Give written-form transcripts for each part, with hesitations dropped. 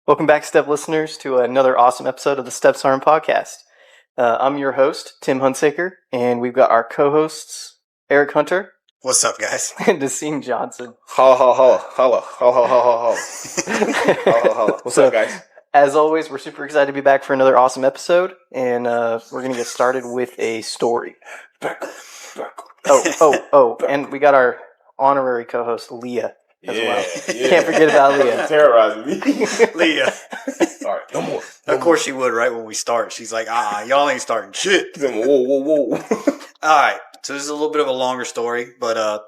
Welcome back, Step listeners, to another awesome episode of the Steps Arm podcast. I'm your host, Tim Hunsaker, and we've got our co-hosts, Eric Hunter. What's up, guys? And Desim Johnson. Holla. What's up, guys? As always, we're super excited to be back for another awesome episode, and we're going to get started with a story. And we got our honorary co-host, Leah, as well. Yeah. Can't forget about Leah. Terrorizing me. Leah. All right, no more. Of course she would, right when we start. She's like, y'all ain't starting shit. Whoa. All right, so this is a little bit of a longer story, but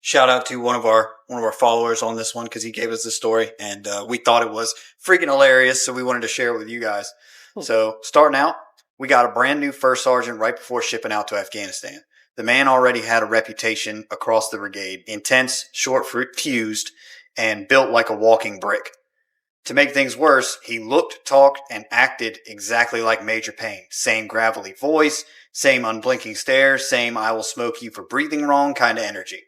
shout out to one of our followers on this one because he gave us the story, and we thought it was freaking hilarious, so we wanted to share it with you guys. So starting out, we got a brand new first sergeant right before shipping out to Afghanistan. The man already had a reputation across the brigade, intense, short-fused, and built like a walking brick. To make things worse, he looked, talked, and acted exactly like Major Payne. Same gravelly voice, same unblinking stare, same I will smoke you for breathing wrong kind of energy.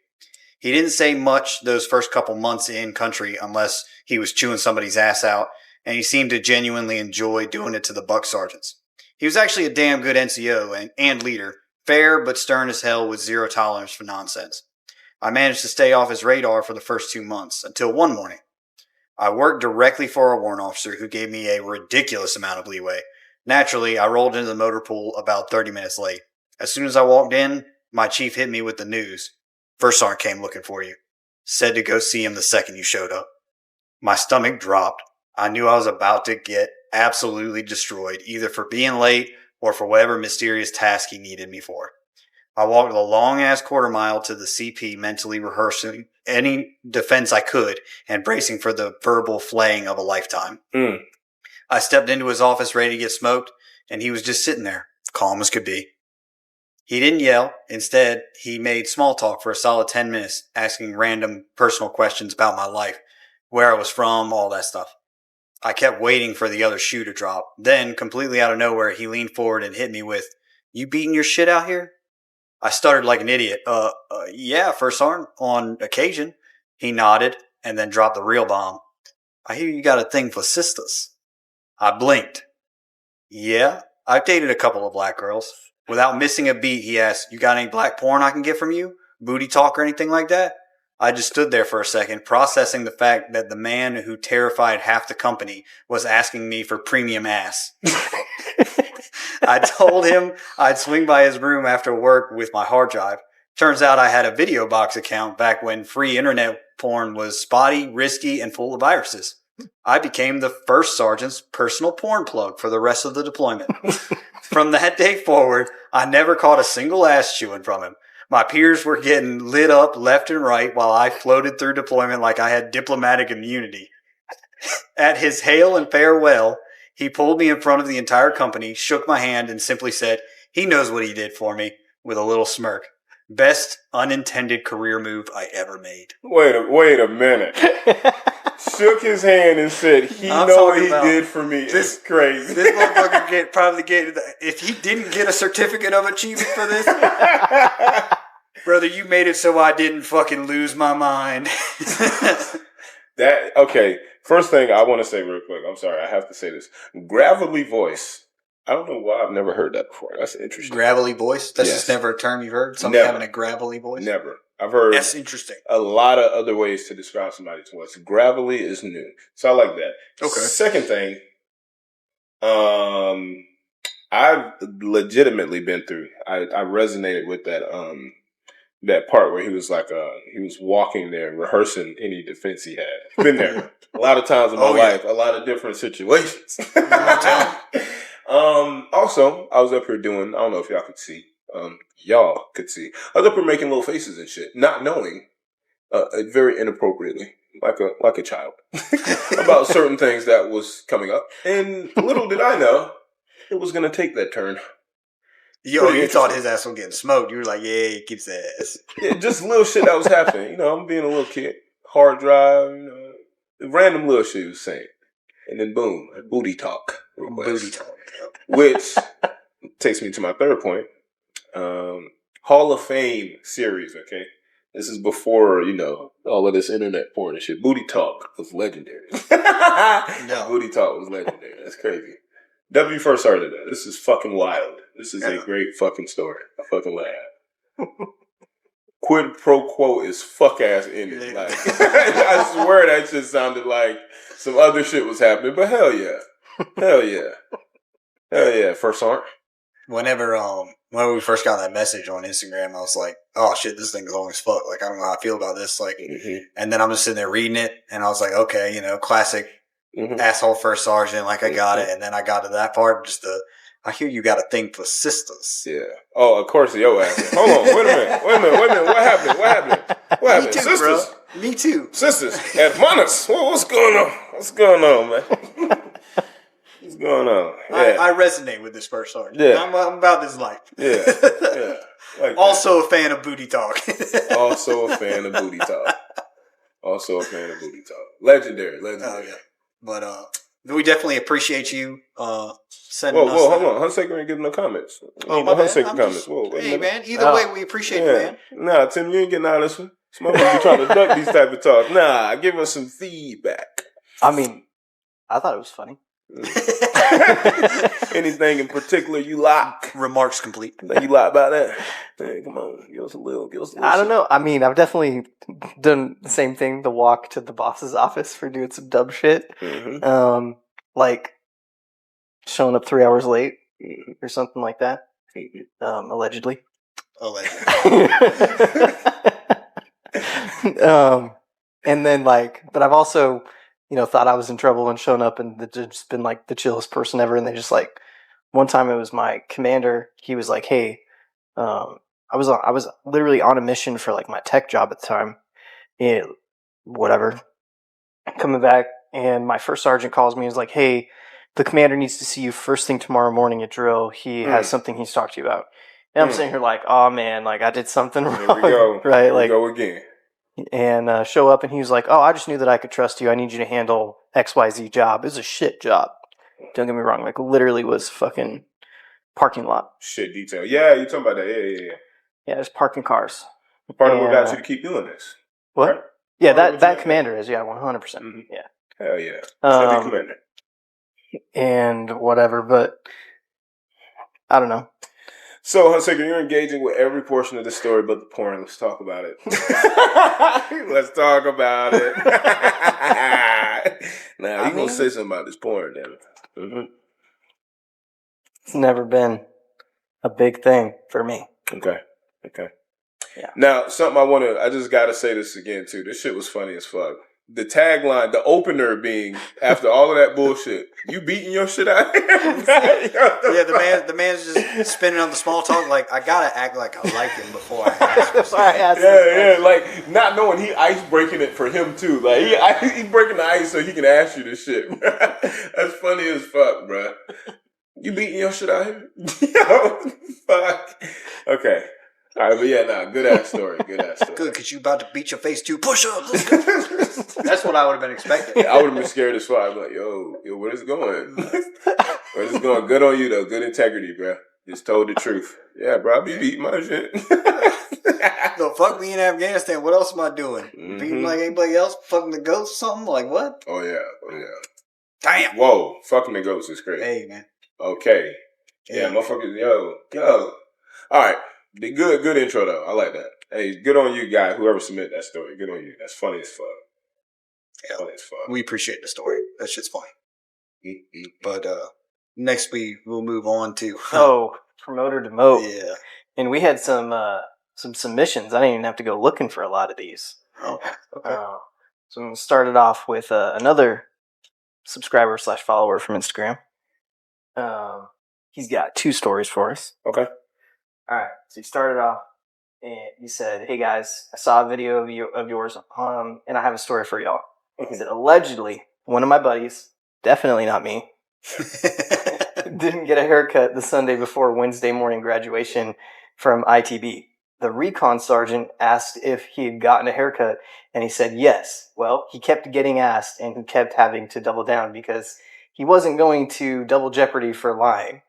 He didn't say much those first couple months in country unless he was chewing somebody's ass out, and he seemed to genuinely enjoy doing it to the buck sergeants. He was actually a damn good NCO and leader, fair but stern as hell with zero tolerance for nonsense. I managed to stay off his radar for the first 2 months, until one morning. I worked directly for a warrant officer who gave me a ridiculous amount of leeway. Naturally, I rolled into the motor pool about 30 minutes late. As soon as I walked in, my chief hit me with the news. First sergeant came looking for you. Said to go see him the second you showed up. My stomach dropped. I knew I was about to get absolutely destroyed, either for being late or for whatever mysterious task he needed me for. I walked the long-ass quarter mile to the CP, mentally rehearsing any defense I could and bracing for the verbal flaying of a lifetime. I stepped into his office ready to get smoked, and he was just sitting there, calm as could be. He didn't yell. Instead, he made small talk for a solid 10 minutes, asking random personal questions about my life, where I was from, all that stuff. I kept waiting for the other shoe to drop. Then, completely out of nowhere, he leaned forward and hit me with, "You beating your shit out here?" I stuttered like an idiot. Yeah, First Sergeant, on occasion. He nodded and then dropped the real bomb. "I hear you got a thing for sisters." I blinked. "Yeah, I've dated a couple of black girls." Without missing a beat, he asked, "You got any black porn I can get from you? Booty talk or anything like that?" I just stood there for a second, processing the fact that the man who terrified half the company was asking me for premium ass. I told him I'd swing by his room after work with my hard drive. Turns out I had a video box account back when free internet porn was spotty, risky, and full of viruses. I became the first sergeant's personal porn plug for the rest of the deployment. From that day forward, I never caught a single ass chewing from him. My peers were getting lit up left and right while I floated through deployment like I had diplomatic immunity. At his hail and farewell, he pulled me in front of the entire company, shook my hand, and simply said, "He knows what he did for me," with a little smirk. Best unintended career move I ever made. Wait a minute. Shook his hand and said, "He knows what he did for me." It's crazy. This motherfucker probably get, if he didn't get a certificate of achievement for this, brother, you made it so I didn't fucking lose my mind. Okay. First thing I want to say real quick. I'm sorry, I have to say this. Gravelly voice. I don't know why I've never heard that before. That's interesting. Gravelly voice? That's just never a term you've heard? Somebody having a gravelly voice? Never. I've heard that's interesting. A lot of other ways to describe somebody's voice. Gravelly is new. So I like that. Okay. Second thing, I've legitimately been through. I resonated with that part where he was like, he was walking there rehearsing any defense he had. Been there a lot of times in my life, a lot of different situations. Also, I was up here doing, I don't know if y'all could see, y'all could see. I was up here making little faces and shit, not knowing, very inappropriately, like a child, about certain things that was coming up. And little did I know, it was going to take that turn. You thought his ass was getting smoked. You were like, yeah, he keeps the ass. Yeah, just little shit that was happening. I'm being a little kid. Hard drive, random little shit he was saying. And then boom, booty talk. Booty talk. Which takes me to my third point. Hall of Fame series, okay? This is before, all of this internet porn and shit. Booty talk was legendary. No. Booty talk was legendary. That's crazy. W first heard of that. This is fucking wild. This is a great fucking story. I fucking laugh. Quid pro quo is fuck ass in it. Like, I swear that just sounded like some other shit was happening, but hell yeah. Hell yeah. Hell yeah. First sergeant. Whenever we first got that message on Instagram, I was like, oh shit, this thing is long as fuck. Like, I don't know how I feel about this. Like, and then I'm just sitting there reading it, and I was like, okay, classic asshole first sergeant. Like, I got it. And then I got to that part, I hear you got a thing for sisters. Yeah. Oh, of course, yo ass. Hold on. Wait a minute. What happened? Me too, Sisters. bro. Me too. Sisters. Hermanas. What's going on? What's going on, man? What's going on? Yeah. I resonate with this first sergeant. Yeah. I'm about this life. Yeah. Yeah. Like also a fan of booty talk. Also a fan of booty talk. Legendary. Oh, yeah. But we definitely appreciate you sending us. Whoa, hold on. Hunsaker ain't getting no comments. Hunsaker comments. Hey, man. Either way, we appreciate you, man. Nah, Tim, you ain't getting all this one. Some be trying to duck these type of talk. Nah, give us some feedback. I mean, I thought it was funny. Anything in particular you like? Remarks complete. You like about that? Hey, come on, give us a little. I don't know. I mean, I've definitely done the same thing. The walk to the boss's office for doing some dumb shit. Like showing up 3 hours late or something like that. Allegedly. And then but I've also, thought I was in trouble and shown up and just been like the chillest person ever. And they just one time it was my commander. He was like, hey, I was literally on a mission for my tech job at the time. Whatever. Coming back, and my first sergeant calls me and is like, hey, the commander needs to see you first thing tomorrow morning at drill. He has something he's talked to you about. And I'm sitting here like, oh man, I did something wrong. Here we go. Right? Here we go again. And show up, and he was like, oh, I just knew that I could trust you. I need you to handle XYZ job. It was a shit job. Don't get me wrong. Literally was fucking parking lot. Shit detail. Yeah, you talking about that. Yeah. Yeah, just parking cars. Part of what got you to keep doing this. What? Right? Yeah, that commander is, 100%. Yeah. Hell yeah. Heavy commander. And whatever, but I don't know. So, Hunsaker, you're engaging with every portion of the story but the porn. Let's talk about it. Let's talk about it. Now, you going to say something about this porn, damn it. It's never been a big thing for me. Okay. Yeah. Now, something I just got to say this again, too. This shit was funny as fuck. The tagline, the opener being, after all of that bullshit, you beating your shit out here? Yeah, the man's just spinning on the small talk. I gotta act like I like him before I ask. Yeah, not knowing he ice breaking it for him too. He breaking the ice so he can ask you this shit. That's funny as fuck, bro. You beating your shit out here? Yo, fuck. Okay. All right, but good ass story. Good, because you about to beat your face too. Push up, let's go. That's what I would have been expecting. I would have been scared as fuck. I'd be like, yo, where's it going? Where's it going? Good on you, though. Good integrity, bro. Just told the truth. Yeah, bro, I be beating my shit. So fuck me in Afghanistan. What else am I doing? Beating like anybody else? Fucking the goats or something? Like what? Oh, yeah. Damn. Whoa, fucking the goats is crazy. Hey, man. Okay. Yeah, motherfuckers, yo. All right. The good intro though. I like that. Hey, good on you, guy. Whoever submitted that story, good on you. That's funny as fuck. Yeah, funny as fuck. We appreciate the story. That shit's funny. But next we'll move on to promote or demote. Yeah, and we had some submissions. I didn't even have to go looking for a lot of these. Oh, okay. So I'm gonna start it off with another subscriber / follower from Instagram. He's got 2 stories for us. Okay. All right, so he started off, and he said, hey, guys, I saw a video of yours, and I have a story for y'all. He said, allegedly, one of my buddies, definitely not me, didn't get a haircut the Sunday before Wednesday morning graduation from ITB. The recon sergeant asked if he had gotten a haircut, and he said yes. Well, he kept getting asked, and he kept having to double down because he wasn't going to double jeopardy for lying.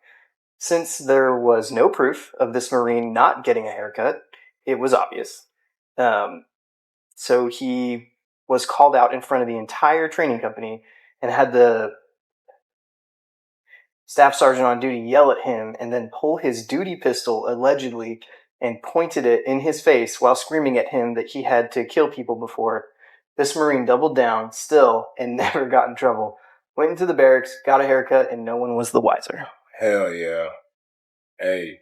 Since there was no proof of this Marine not getting a haircut, it was obvious. So he was called out in front of the entire training company and had the staff sergeant on duty yell at him and then pull his duty pistol, allegedly, and pointed it in his face while screaming at him that he had to kill people before. This Marine doubled down, still, and never got in trouble. Went into the barracks, got a haircut, and no one was the wiser. Hell yeah. Hey,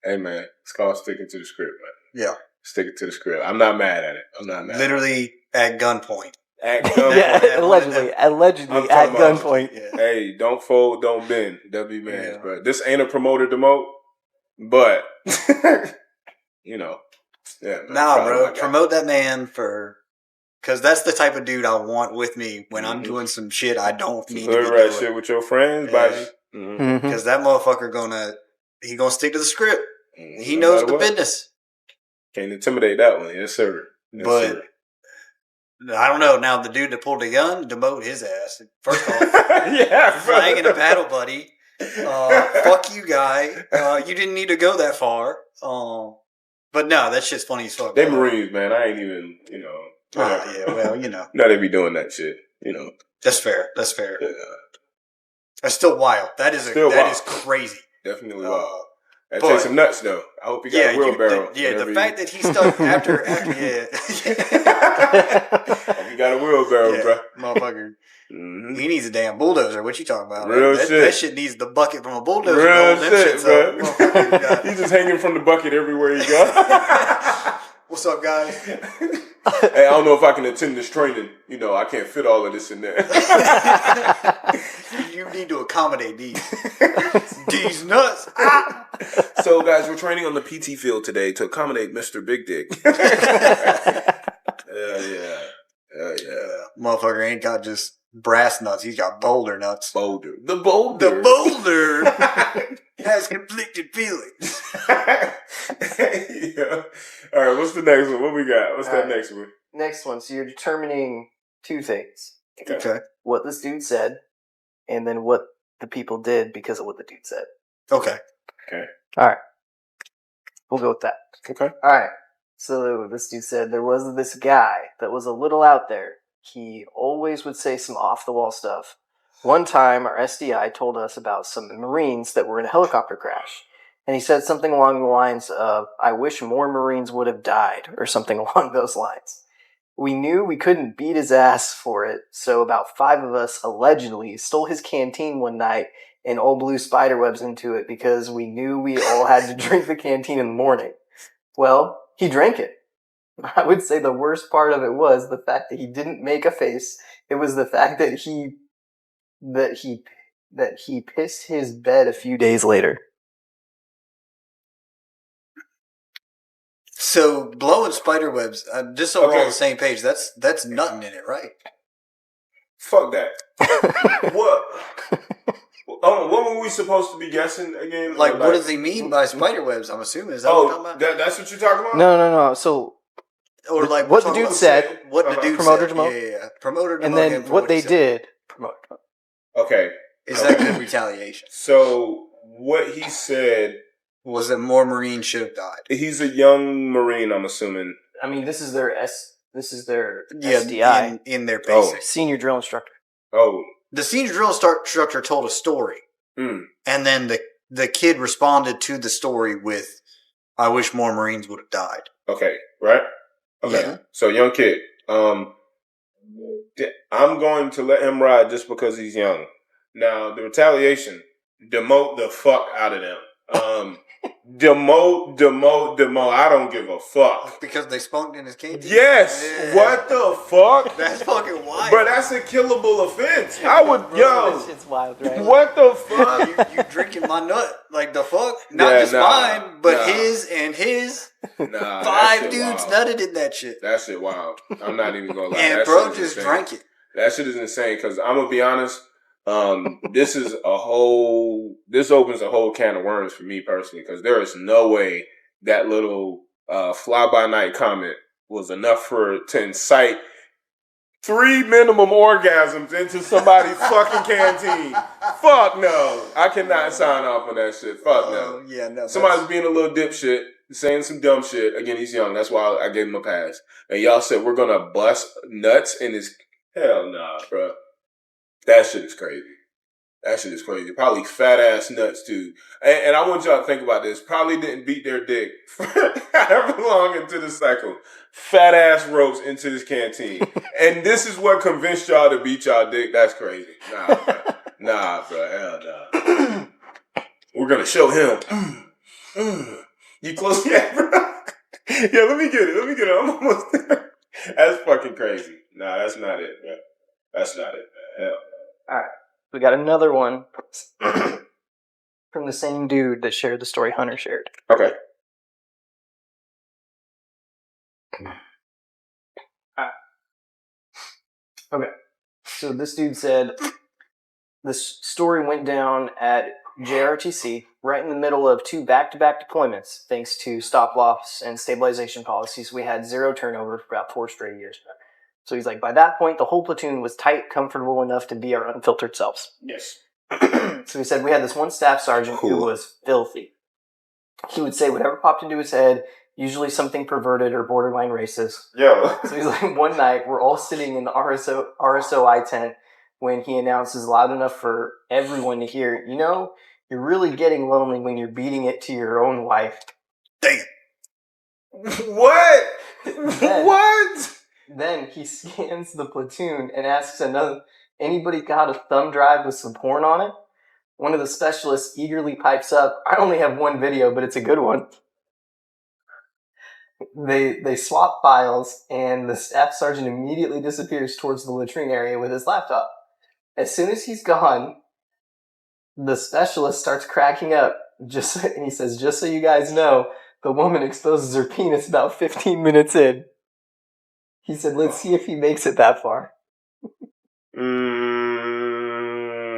man, it's called sticking to the script, man. Yeah. Sticking to the script. I'm not mad at it. Literally at gunpoint. At gunpoint. Yeah, allegedly at gunpoint. Yeah. Hey, don't fold, don't bend. W man, bro. This ain't a promoter demote, but you know, yeah. Man, nah, bro, promote that man because that's the type of dude I want with me when I'm doing some shit I don't need to be doing. Shit with your friends, buddy. Because that motherfucker gonna stick to the script. He knows the business. Can't intimidate that one, yes sir. Yes, but sir. I don't know. Now the dude that pulled the gun, demote his ass. First off, yeah, flagging a battle buddy. Fuck you, guy. You didn't need to go that far. But no, that shit's funny as fuck. They Marines, man. I ain't even, yeah, well, Now they be doing that shit, That's fair. Yeah. That's still wild. That is crazy. Definitely wild. That takes some nuts, though. I hope you got a wheelbarrow. The fact that he stuck after yeah. Hope you got a wheelbarrow, bro. Motherfucker. Mm-hmm. He needs a damn bulldozer. What you talking about? Real shit. That shit needs the bucket from a bulldozer. Real shit, bro. He's just hanging from the bucket everywhere he goes. What's up, guys? Hey, I don't know if I can attend this training. I can't fit all of this in there. You need to accommodate these nuts. So, guys, we're training on the PT field today to accommodate Mr. Big Dick. Yeah. Motherfucker ain't got just brass nuts. He's got boulder nuts. The boulder has conflicted feelings. Yeah. All right, what's the next one? What we got? What's that next one? Next one. So you're determining two things. Okay. What this dude said, and then what the people did because of what the dude said. Okay. All right. We'll go with that. Okay. All right. So this dude said there was this guy that was a little out there. He always would say some off-the-wall stuff. One time, our SDI told us about some Marines that were in a helicopter crash. And he said something along the lines of, I wish more Marines would have died, or something along those lines. We knew we couldn't beat his ass for it, so about 5 of us allegedly stole his canteen one night and all blew spiderwebs into it because we knew we all had to drink the canteen in the morning. Well, he drank it. I would say the worst part of it was the fact that he didn't make a face. It was the fact that he pissed his bed a few days later. So blowing spiderwebs, just so we're all on the same page, that's nothing in it, right? Fuck that. What? What were we supposed to be guessing again? Like, what does he mean by spiderwebs? I'm assuming. Is that what you're talking about? That's what you're talking about? No. So, or like what the dude said. What the dude promoter said. Demote. Yeah. Promoter demote. And then what they did. Promoter. Okay. Is that good retaliation? So what he said was that more Marines should have died. He's a young Marine, I'm assuming. I mean, this is their SDI in their basic senior drill instructor. Oh, the senior drill instructor told a story, and then the kid responded to the story with, "I wish more Marines would have died." Okay, right? Okay, yeah. So young kid. I'm going to let him ride just because he's young. Now the retaliation, demote the fuck out of them. Demote. I don't give a fuck. Because they spunked in his canteen? Yes. Yeah. What the fuck? That's fucking wild. But that's a killable offense. I would, It's wild, right? What the fuck? you drinking my nut? Like the fuck? Not mine, but his and his. 5 dudes nutted in that shit. That shit wild. I'm not even gonna lie. And that bro just drank it. That shit is insane. Because I'm gonna be honest. This opens a whole can of worms for me personally, because there is no way that little fly-by-night comment was enough to incite 3 minimum orgasms into somebody's fucking canteen. Fuck no. I cannot sign off on that shit. Fuck no. Yeah, no. Somebody's being a little dipshit, saying some dumb shit. Again, he's young. That's why I gave him a pass. And y'all said we're gonna bust nuts in his... Hell nah, bro. That shit is crazy. That shit is crazy. Probably fat ass nuts too. And I want y'all to think about this. Probably didn't beat their dick for however long into the cycle. Fat ass ropes into this canteen. And this is what convinced y'all to beat y'all dick. That's crazy. Nah, bro. Nah, bro. Hell nah. We're gonna show him. You close yet, bro? Yeah, let me get it. I'm almost there. That's fucking crazy. Nah, that's not it, bro. That's not it, man. Hell. All right. We got another one from the same dude that shared the story Hunter shared. Okay. Okay. So this dude said this story went down at JRTC right in the middle of 2 back-to-back deployments. Thanks to stop-loss and stabilization policies, we had 0 turnover for about 4 straight years. So he's like, by that point, the whole platoon was tight, comfortable enough to be our unfiltered selves. Yes. So he said we had this one staff sergeant who was filthy. He would say whatever popped into his head, usually something perverted or borderline racist. Yo. So he's like, one night, we're all sitting in the RSOI tent when he announces loud enough for everyone to hear, you know, you're really getting lonely when you're beating it to your own wife. Damn. What? What? Then he scans the platoon and asks anybody got a thumb drive with some porn on it? One of the specialists eagerly pipes up, I only have one video, but it's a good one. They swap files, and the staff sergeant immediately disappears towards the latrine area with his laptop. As soon as he's gone, the specialist starts cracking up. And he says, just so you guys know, the woman exposes her penis about 15 minutes in. He said, let's see if he makes it that far.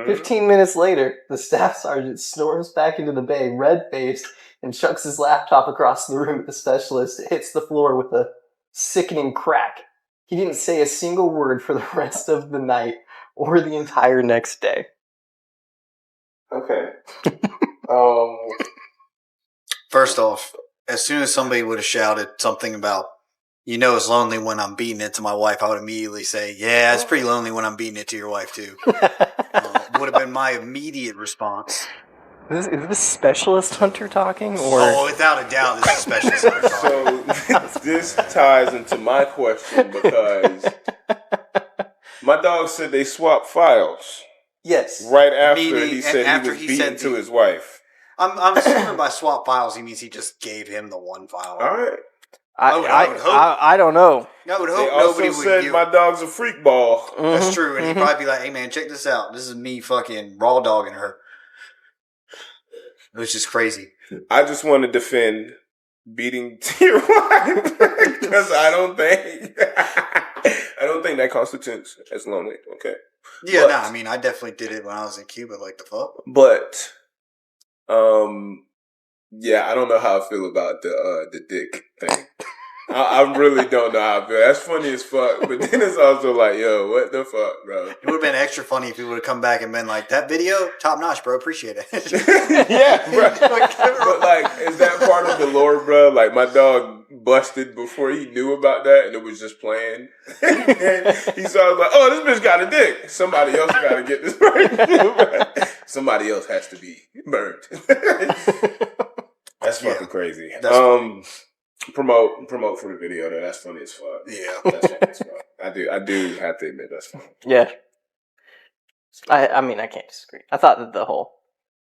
15 minutes later, the staff sergeant snores back into the bay, red-faced, and chucks his laptop across the room at the specialist. It hits the floor with a sickening crack. He didn't say a single word for the rest of the night or the entire next day. Okay. First off, as soon as somebody would have shouted something about, you know, it's lonely when I'm beating it to my wife, I would immediately say, yeah, it's pretty lonely when I'm beating it to your wife, too. Would have been my immediate response. Is this specialist Hunter talking? Or? Oh, without a doubt, this is specialist Hunter talking. So this ties into my question because my dog said they swapped files. Yes. Right after he said he was beaten to his wife. I'm assuming by swap files he means he just gave him the one file. All right. I don't know. I would hope they also nobody said would my dog's a freak ball. Mm-hmm. That's true, and he'd probably be like, "Hey man, check this out. This is me fucking raw dogging her." It was just crazy. I just want to defend beating to your wife because I don't think that constitutes as lonely. Okay. Yeah, I mean, I definitely did it when I was in Cuba. Like the fuck. But, yeah, I don't know how I feel about the dick thing. I really don't know how I feel. That's funny as fuck. But then it's also like, yo, what the fuck, bro? It would have been extra funny if he would have come back and been like, that video, top notch, bro. Appreciate it. Yeah, bro. But like, is that part of the lore, bro? Like, my dog busted before he knew about that, and it was just playing. And he saw, like, oh, this bitch got a dick. Somebody else got to get this burned. Somebody else has to be burned. That's fucking crazy. Promote for the video though. That's funny as fuck. Yeah, that's funny as fuck. I do have to admit that's funny. Yeah. I mean, I can't disagree. I thought that the whole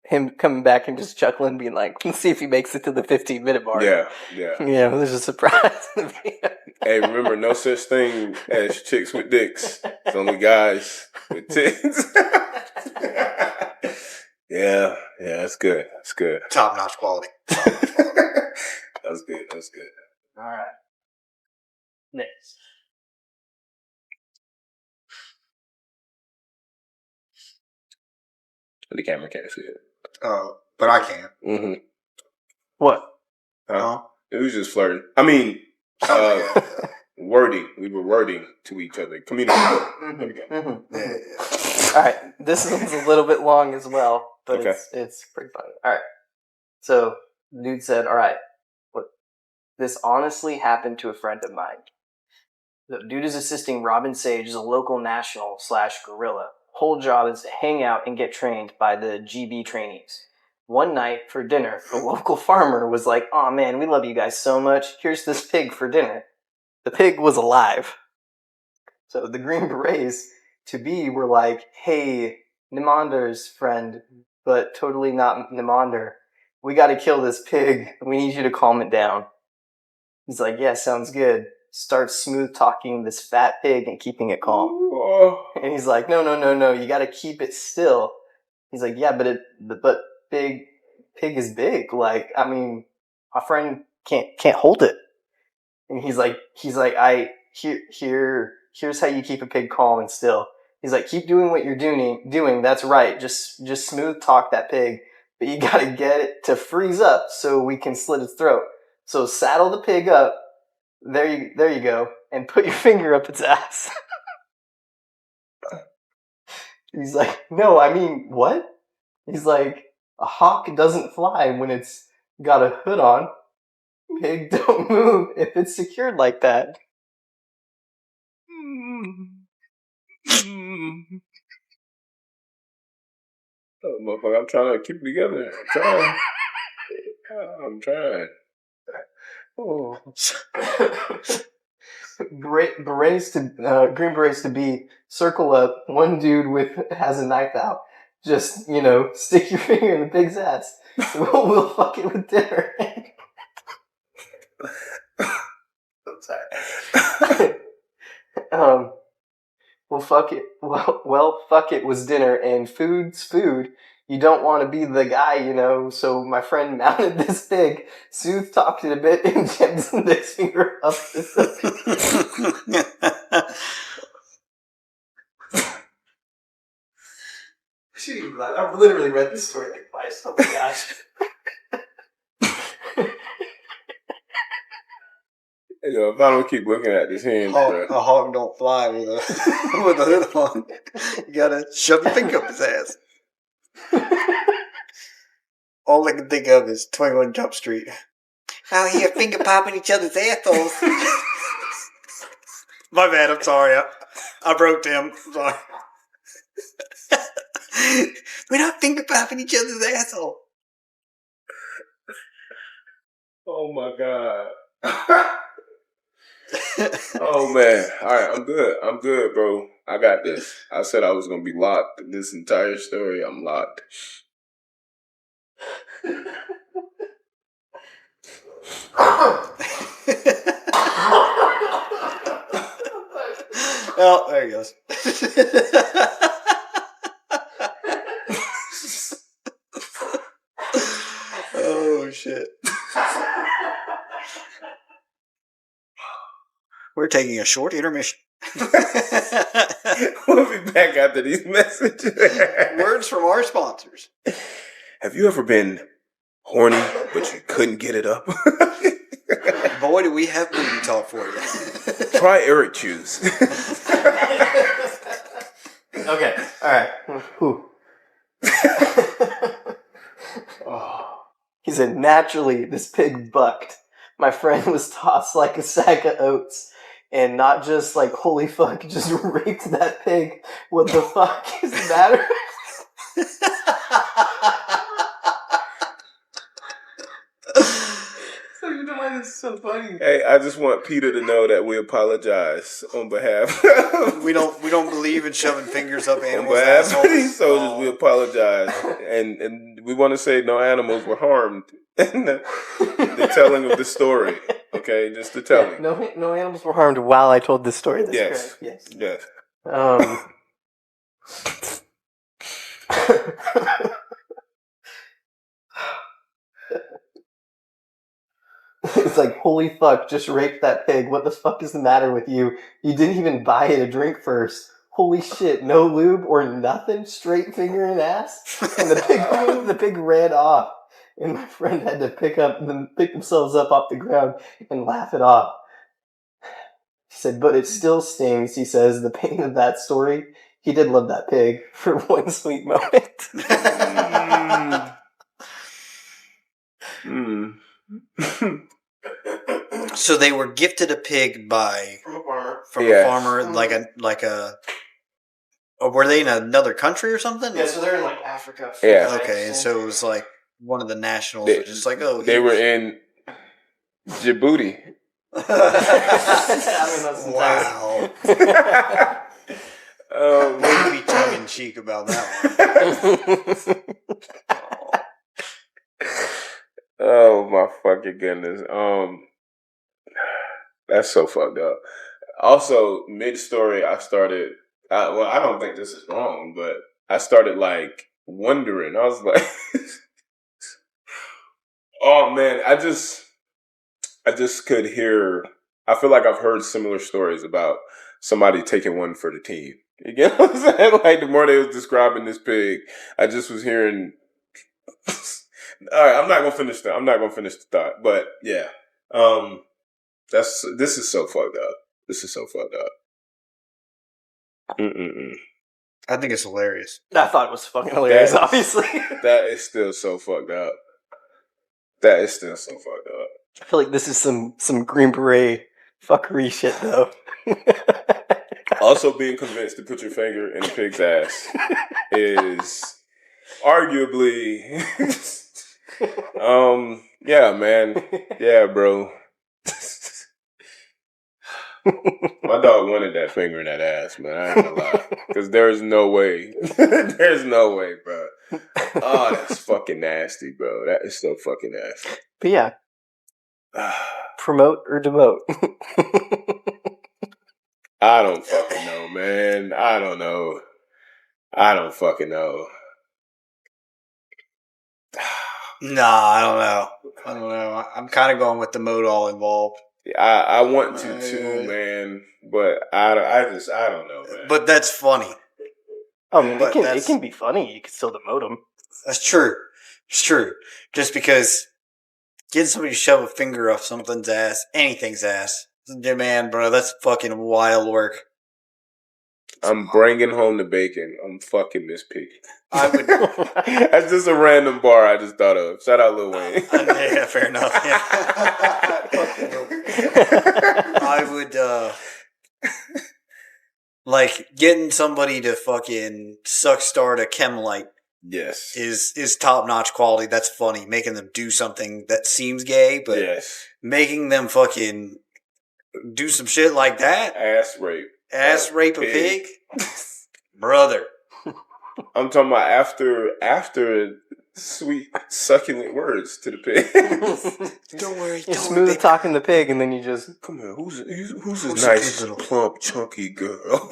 him coming back and just chuckling, being like, "Let's see if he makes it to the 15-minute mark." Yeah. Yeah, there's a surprise. Hey, remember, no such thing as chicks with dicks. It's only guys with tits. Yeah, that's good. That's good. Top notch quality. That's good. All right. Next. The camera can't see it. But I can. Mm-hmm. What? It was just flirting. I mean, wording. We were wording to each other. Communicating. There we go. Mm-hmm. Yeah. All right. This one's a little bit long as well, but okay. it's pretty funny. All right. So, the dude said, all right, look, this honestly happened to a friend of mine. The dude is assisting Robin Sage as a local national / guerrilla whole job is to hang out and get trained by the GB trainees. One night for dinner, a local farmer was like, "Oh man, we love you guys so much. Here's this pig for dinner." The pig was alive. So the Green Berets to be were like, "Hey, Nimander's friend, but totally not Nimander. We got to kill this pig. We need you to calm it down." He's like, "Yeah, sounds good." Starts smooth talking this fat pig and keeping it calm. And he's like, "No, you got to keep it still." He's like, "Yeah, but pig is big. Like, I mean, my friend can't hold it." And he's like, here's how you keep a pig calm and still. He's like, "Keep doing what you're doing. That's right. Just smooth talk that pig, but you gotta get it to freeze up so we can slit its throat. So saddle the pig up. There you go, and put your finger up its ass." He's like, "No, I mean, what?" He's like, "A hawk doesn't fly when it's got a hood on. Pig don't move if it's secured like that." Oh, motherfucker, I'm trying to keep it together. I'm trying. Oh. Green Berets to be, circle up, one dude has a knife out. Just, stick your finger in the pig's ass. We'll fuck it with dinner. I'm sorry. Well, fuck it. Well, fuck it was dinner, and food's food. You don't want to be the guy, So my friend mounted this pig, soothe talked it a bit, and jammed his index finger up his. I've literally read this story like twice. Oh my gosh. If I don't keep looking at this hand, A hog don't fly with a with a hood on. You gotta shove your finger up his ass. All I can think of is 21 Jump Street. Out here finger popping each other's assholes. My bad, I'm sorry. I broke them. I'm sorry. We're not finger popping each other's asshole. Oh my god. Oh man. Alright, I'm good, bro. I got this. I said I was gonna be locked. This entire story, I'm locked. Oh, there he goes. Oh shit. We're taking a short intermission. We'll be back after these messages. Words from our sponsors. Have you ever been horny, but you couldn't get it up? Boy, do we have booty talk for you. Try Eric Chews. Okay, alright. He said, "Naturally, this pig bucked. My friend was tossed like a sack of oats. And not just like, holy fuck, just raped that pig. What the fuck is the matter?" So you know why this is so funny? Hey, I just want Peter to know that we apologize on behalf. We don't believe in shoving fingers up On animals' behalf of assholes. these soldiers, we apologize, and we want to say no animals were harmed in the telling of the story. Okay, just the telling. Yeah, no animals were harmed while I told this story. That's Yes. correct. Yes. It's like, holy fuck, just raped that pig. What the fuck is the matter with you? You didn't even buy it a drink first. Holy shit, no lube or nothing? Straight finger in ass? And the pig ran off. And my friend had to pick themselves up off the ground and laugh it off. He said, "But it still stings," he says, "the pain of that story. He did love that pig for one sweet moment." So they were gifted a pig from a farmer, like a were they in another country or something? Yeah, so they're in like Africa. Yeah. Okay, and so it was like one of the nationals They- was just like, oh, They were in Djibouti. I mean, that's wow. Way to be tongue in cheek about that one. Oh my fucking goodness. That's so fucked up. Also, mid story, I don't think this is wrong, but I started like wondering. I was like, oh man, I just could hear. I feel like I've heard similar stories about somebody taking one for the team. You get what I'm saying? Like the more they was describing this pig, I just was hearing. All right, I'm not gonna finish the thought, but yeah, this is so fucked up. This is so fucked up. I think it's hilarious. I thought it was fucking hilarious, obviously. That is still so fucked up. That is still so fucked up. I feel like this is some Green Beret fuckery shit, though. Also, being convinced to put your finger in a pig's ass is arguably, yeah, man, yeah, bro. My dog wanted that finger in that ass, man. I ain't gonna lie, because there's no way, bro. Oh, that's fucking nasty, bro. That is so fucking nasty. But yeah, promote or demote. I don't fucking know, man. I don't know. I don't fucking know. Nah, I don't know. I'm kind of going with the mode all involved. I want to too, man. But I don't know, man. But that's funny. I mean, it can be funny. You can still demote them. That's true. It's true. Just because getting somebody to shove a finger up something's ass, anything's ass, man, bro, that's fucking wild work. I'm bringing home the bacon. I'm fucking this pig. I would. That's just a random bar I just thought of. Shout out Lil Wayne. Yeah, fair enough. Yeah. I would, like, getting somebody to fucking suck start a Chemlite. Yes. Is top notch quality. That's funny. Making them do something that seems gay, but yes. Making them fucking do some shit like that. Ass rape a pig? Brother. I'm talking about after sweet succulent words to the pig. Don't worry. You're smooth talking the pig, and then you just come here. Who's this nice little plump chunky girl?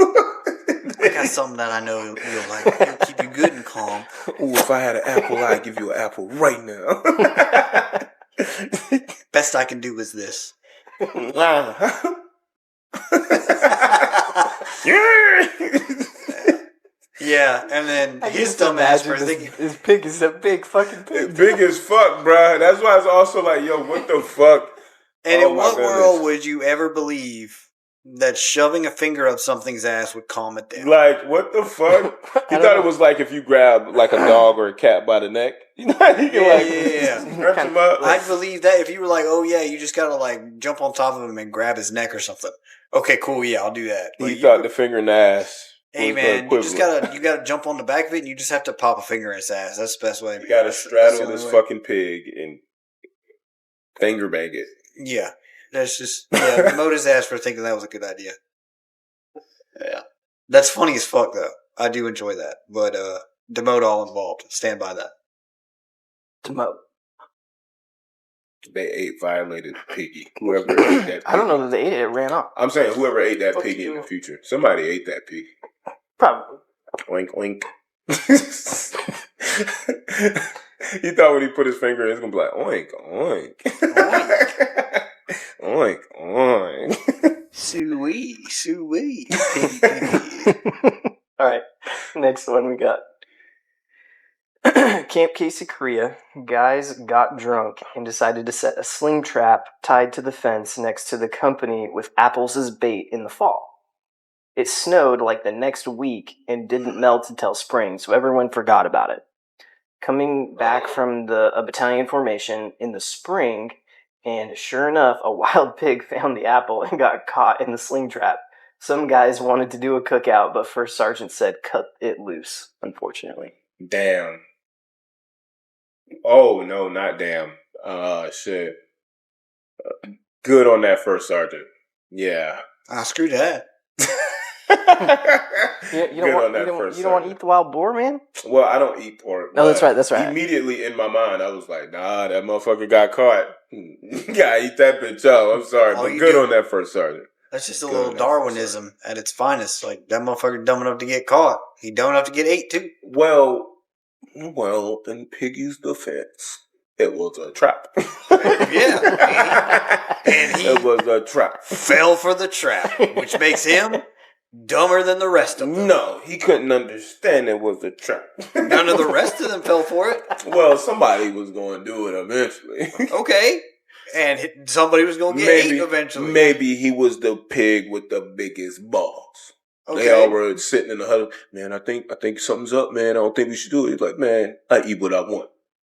I got something that I know you'll like. It'll keep you good and calm. Ooh, if I had an apple, I'd give you an apple right now. Best I can do is this. Yeah, and then his dumb ass for thinking his pig is a big fucking pig. Big as fuck, bruh. That's why it's also like, yo, what the fuck? And in what world would you ever believe that shoving a finger up something's ass would calm it down? Like, what the fuck? You thought it was like if you grab like a dog or a cat by the neck. You know, you can stretch him up. I'd believe that if you were like, oh yeah, you just gotta like jump on top of him and grab his neck or something. Okay, cool, yeah, I'll do that. But you thought the finger in the ass. Hey man, you gotta jump on the back of it and you just have to pop a finger in his ass. That's the best way. You gotta straddle this fucking pig and finger bang it. Yeah. That's just demote his ass for thinking that was a good idea. Yeah. That's funny as fuck though. I do enjoy that. But demote all involved. Stand by that. Demote. They violated piggy. Whoever ate that piggy. I don't know that they ate it. It ran off. I'm saying whoever ate that piggy in the future. Somebody ate that piggy. Probably. Oink, oink. He thought when he put his finger in, it's going to be like, oink, oink. Oink, oink. Sue-wee, sue-wee. All right. Next one we got. Camp Casey, Korea. Guys got drunk and decided to set a sling trap tied to the fence next to the company with apples as bait in the fall. It snowed like the next week and didn't melt until spring, so everyone forgot about it. Coming back from a battalion formation in the spring, and sure enough, a wild pig found the apple and got caught in the sling trap. Some guys wanted to do a cookout, but First Sergeant said cut it loose, unfortunately. Damn. Oh, no, not damn. Shit. Good on that First Sergeant. Yeah. Screw that. You don't want to eat the wild boar, man? Well, I don't eat pork. No, that's right. Immediately in my mind, I was like, nah, that motherfucker got caught. You gotta eat that bitch up. I'm sorry, but good on that First Sergeant. That's just a little Darwinism at its finest. Like, that motherfucker dumb enough to get caught. He dumb enough to get ate, too. Well, in Piggy's defense, it was a trap. Yeah. And he it was a trap. Fell for the trap, which makes him dumber than the rest of them. No, he couldn't understand it was a trap. None of the rest of them fell for it. Well, somebody was going to do it eventually. Okay. And somebody was going to get ate eventually. Maybe he was the pig with the biggest balls. Okay. They all were sitting in the huddle. Man, I think something's up, man. I don't think we should do it. He's like, man, I eat what I want.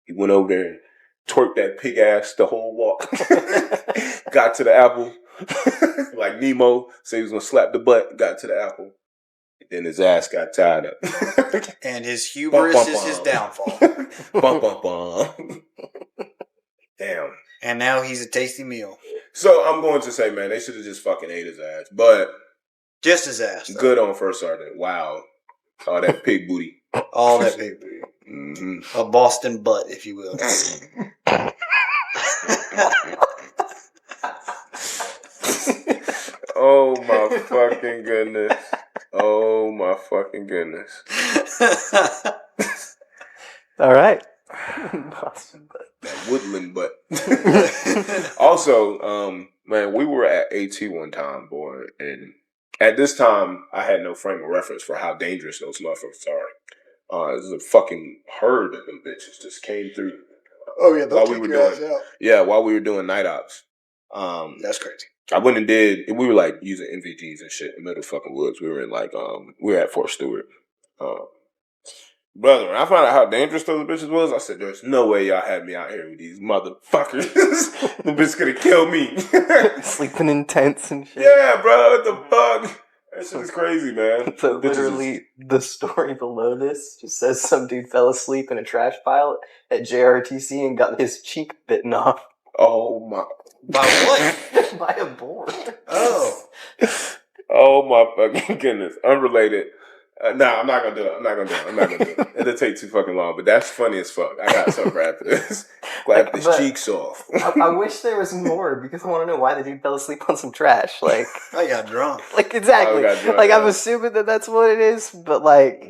He went over there and twerked that pig ass the whole walk. Got to the apple. Like Nemo said he was going to slap the butt. Got to the apple. And then his ass got tied up. And his hubris is his downfall. Bum, bum, bum. Damn. And now he's a tasty meal. So I'm going to say, man, they should have just fucking ate his ass. But just his ass. Though. Good on First Sergeant. Wow. All that pig booty. All that pig booty. Mm-hmm. A Boston butt, if you will. Oh my fucking goodness. Oh my fucking goodness. All right. Boston butt. That woodland butt. Also, man, we were at AT one time, boy, and at this time I had no frame of reference for how dangerous those motherfuckers are. There's a fucking herd of them bitches just came through. Oh yeah, while we were doing while we were doing night ops. That's crazy. I went and did. We were like using NVGs and shit in the middle of fucking woods. We were in like we were at Fort Stewart. Brother, when I found out how dangerous those bitches was, I said, "There's no way y'all had me out here with these motherfuckers. The bitch could have killed me." Sleeping in tents and shit. Yeah, bro. What the fuck? That shit is crazy, man. So literally, the story below this just says some dude fell asleep in a trash pile at JRTC and got his cheek bitten off. Oh my! By what? By a boar. Oh. Oh my fucking goodness! Unrelated. Nah, I'm not gonna do it. It'll take too fucking long, but that's funny as fuck. I got something after this. Glad his cheeks off. I wish there was more because I want to know why the dude fell asleep on some trash. Like I got drunk. Like exactly. Drunk, like I'm assuming that's what it is, but like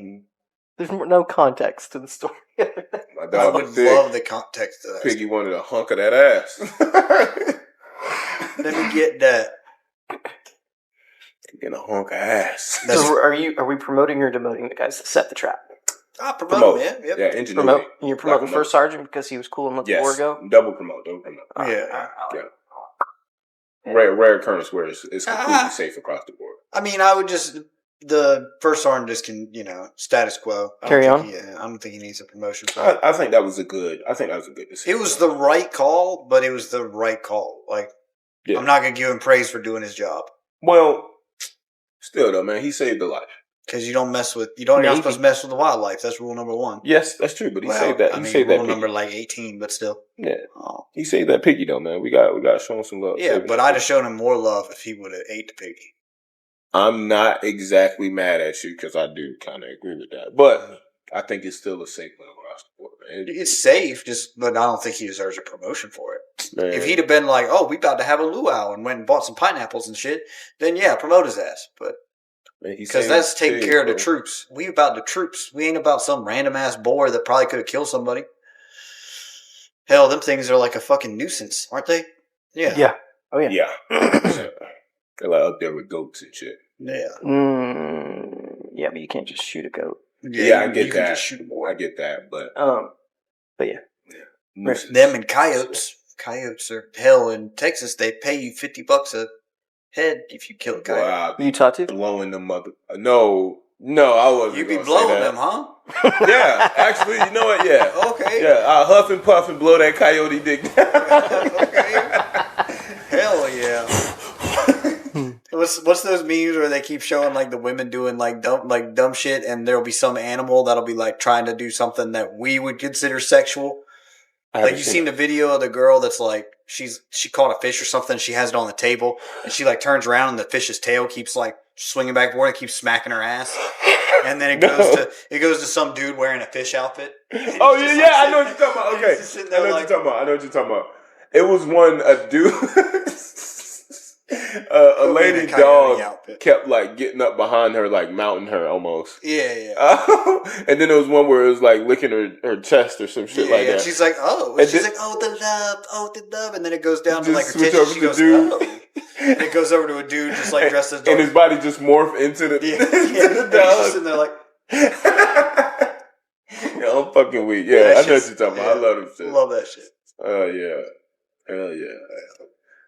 there's no context to the story. My dog I would love the context of that. Piggy wanted a hunk of that ass. Let me get that. Getting a hunk of ass. So are we promoting or demoting the guys that set the trap? I promote, man. Yep. Yeah, ingenuity. You're promoting First Sergeant because he was cool and let the war go? Double promote. Yeah. Rare occurrence where it's completely safe across the board. I mean, I would just the First Sergeant just can, status quo. Carry on. I don't think he needs a promotion. I think that was a good decision. It was the right call, but it was the right call. Like, I'm not gonna give him praise for doing his job. Well, still though, man, he saved a life. Because you're not supposed to mess with the wildlife. That's rule number 1. Yes, that's true. But he saved that. Rule number like 18, but still. Yeah. He saved that piggy though, man. We got to show him some love. Yeah, but I'd have shown him more love if he would have ate the piggy. I'm not exactly mad at you because I do kind of agree with that, but I think it's still a safe one across the board, man. It's safe, but I don't think he deserves a promotion for it. Man. If he'd have been like, "Oh, we about to have a luau," and went and bought some pineapples and shit, then yeah, promote his ass. But because that's taking care of the troops. We about the troops. We ain't about some random ass boar that probably could have killed somebody. Hell, them things are like a fucking nuisance, aren't they? Yeah. Yeah. Oh yeah. Yeah. They're like up there with goats and shit. Yeah. Yeah, but you can't just shoot a goat. Yeah, I get that. Just shoot a boar. I get that, but yeah. Them and coyotes. Coyotes are hell in Texas. They pay you $50 a head if you kill a coyote. Wow. You taught to blowing them mother. No, I wasn't. You be blowing them, huh? Yeah, actually, you know what? Yeah. Okay. Yeah, I huff and puff and blow that coyote dick. Okay. Hell yeah. What's those memes where they keep showing like the women doing like dumb shit, and there'll be some animal that'll be like trying to do something that we would consider sexual. Like you seen the video of the girl that's like she caught a fish or something. She has it on the table, and she like turns around, and the fish's tail keeps like swinging back and forth. It keeps smacking her ass, and then it goes to some dude wearing a fish outfit. Oh yeah, I know what you're talking about. Okay, I know what you're talking about. It was a dude. A lady dog kept like getting up behind her, like mounting her almost. Yeah. And then there was one where it was like licking her chest or some shit like that. She's like, oh, the love, and then it goes down to like her titties. She goes, oh. And it goes over to a dude just like dressed as dog. And his body just morphed into the into the dog. He's just sitting there like, yeah, I'm fucking weak. Yeah, I know what you're talking about. I love them shit. Love that shit. Oh yeah, hell yeah.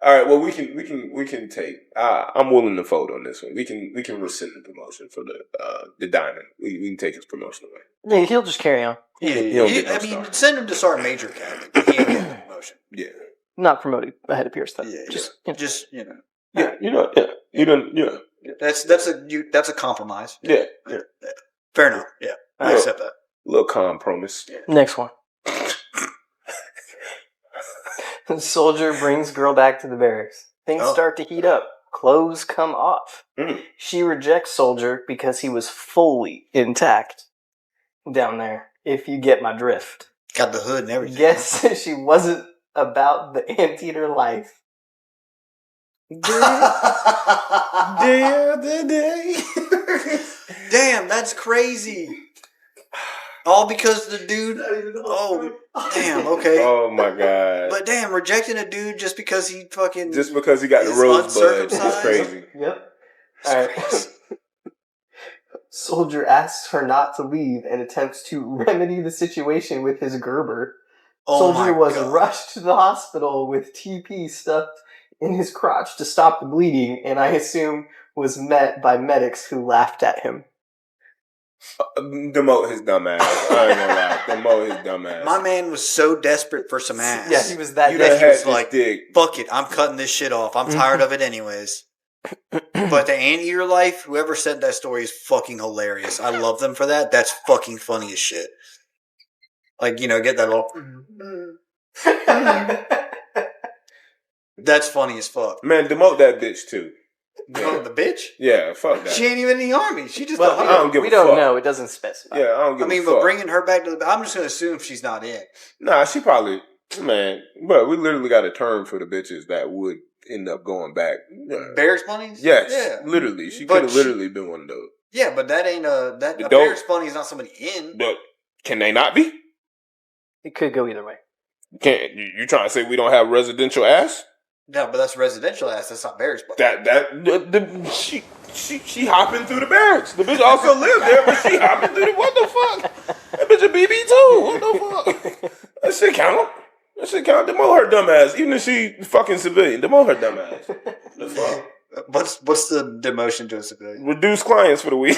All right, well we can take. I'm willing to fold on this one. We can rescind the promotion for the diamond. We can take his promotion away. Yeah, he'll just carry on. Send him to Sergeant Major Academy. He ain't getting the promotion. Yeah, not promoted ahead of Pierce though. Just you know. Yeah, you don't. That's a compromise. Yeah. Fair enough. Yeah, I accept that. Little compromise. Yeah. Next one. Soldier brings girl back to the barracks. Things start to heat up. Clothes come off. She rejects Soldier because he was fully intact down there, if you get my drift. Got the hood and everything. Guess she wasn't about the anteater life. Damn, that's crazy. All because the dude. Oh, damn. Okay. Oh my god. But damn, rejecting a dude just because he got the rosebud is crazy. Yep. All right. Soldier asks her not to leave and attempts to remedy the situation with his Gerber. Soldier was rushed to the hospital with TP stuffed in his crotch to stop the bleeding, and I assume was met by medics who laughed at him. Demote his dumb ass. I ain't gonna lie. Demote his dumb ass. My man was so desperate for some ass. Yeah, he was that desperate. He was like, fuck it, I'm cutting this shit off. I'm tired of it anyways. But the anteater life, whoever said that story is fucking hilarious. I love them for that. That's fucking funny as shit. Like, get that little... That's funny as fuck. Man, demote that bitch too. Yeah. The bitch? Yeah, fuck that. She ain't even in the army. She just I don't give a fuck. We don't know. It doesn't specify. Yeah, I don't give a fuck. But bringing her back to the... I'm just going to assume she's not in. Nah, she probably... Man, but we literally got a term for the bitches that would end up going back. Barracks bunnies? Yes. Yeah. Literally. She could have literally been one of those. Yeah, but that ain't a barracks bunny is not somebody in. Can they not be? It could go either way. You trying to say we don't have residential ass? No, but that's residential ass. That's not barracks bunny. She hopping through the barracks. The bitch also lived there, but she hopping through the... What the fuck? That bitch a BB too. What the fuck? That shit count. Demote her dumb ass. Even if she fucking civilian, demote her dumb ass. The fuck? What's the demotion to a civilian? Reduce clients for the week.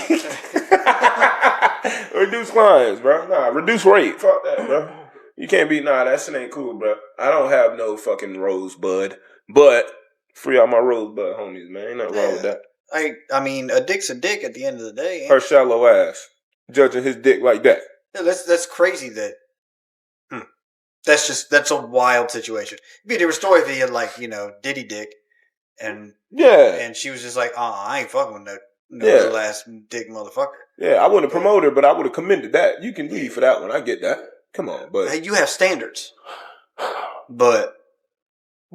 Reduce clients, bro. Nah, reduce rate. Fuck that, bro. You can't be, that shit ain't cool, bro. I don't have no fucking rosebud, but free all my rosebud homies, man. Ain't nothing wrong with that. I mean, a dick's a dick at the end of the day. Her shallow ass. Judging his dick like that. Yeah, that's crazy that... That's a wild situation. It'd be a different story if he had Diddy dick and she was just like, I ain't fucking with no last dick motherfucker. Yeah, I wouldn't have promoted her, but I would have commended that. You can leave for that one. I get that. Come on, but hey, you have standards. But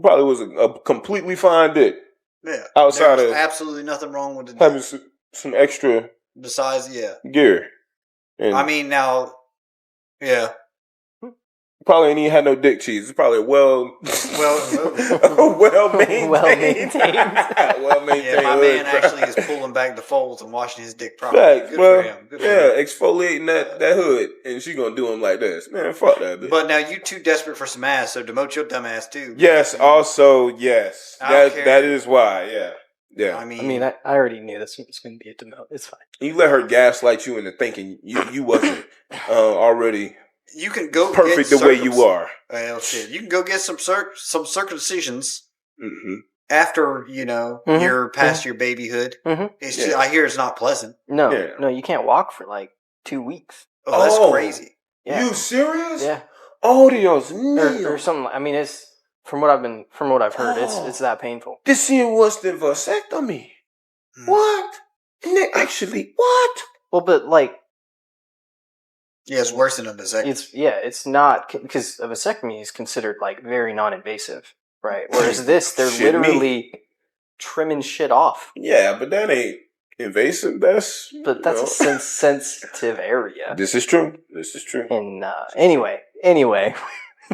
probably was a completely fine dick. Yeah. Outside of absolutely nothing wrong with the having some extra besides gear. And I mean now probably ain't even had no dick cheese. It's probably well maintained. Yeah, my man actually is pulling back the folds and washing his dick properly. Good for him. Good for him. Exfoliating that hood, and she gonna do him like this. Man, fuck that bitch. But now you too desperate for some ass, so demote your dumb ass too. Yes, also yes. That is why. Yeah. Yeah. I mean, I already knew this was going to be a demote. It's fine. You let her gaslight you into thinking you wasn't already. You can go perfect the way you are. Well, shit. You can go get some circumcisions. Mm-hmm. after Mhm, you're past your babyhood. It's just, Yeah. I hear it's not pleasant. No, Yeah. no, you can't walk for like 2 weeks. Oh, that's Oh. crazy. Yeah, You serious? yeah, Oh, Dios or mío. something. I mean, it's from what I've heard, it's that painful. This seems worse than vasectomy. Hmm. What? Actually, what? Well, but like Yeah, it's worse than a vasectomy. it's not because a vasectomy is considered like very non-invasive, right? Whereas this, they're Shit, me. literally trimming shit off. Yeah, but that ain't invasive. That's But that's a sensitive area. This is true. This is true. And anyway,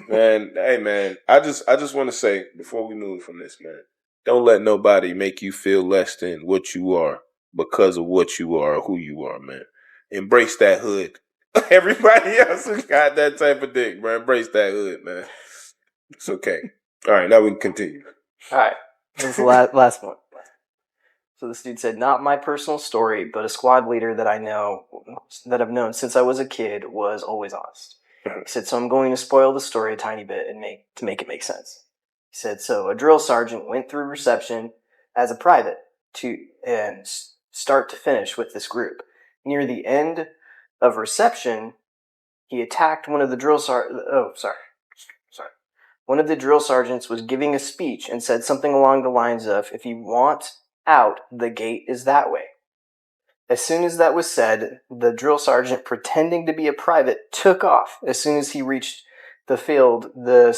Man, hey man, I just want to say before we move from this, man, don't let nobody make you feel less than what you are because of what you are or who you are, man. Embrace that hood. Everybody else who got that type of dick, man. Embrace that hood, man. It's okay. All right, now we can continue. all right, this is the last one. So this dude said, not my personal story, but a squad leader that I've known since I was a kid was always honest. He said, so I'm going to spoil the story a tiny bit and make it make sense. He said, so a drill sergeant went through reception as a private and start to finish with this group. Near the end of reception, he attacked one of the drill One of the drill sergeants was giving a speech and said something along the lines of, if you want out, the gate is that way. As soon as that was said, the drill sergeant, pretending to be a private, took off. As soon as he reached the field, the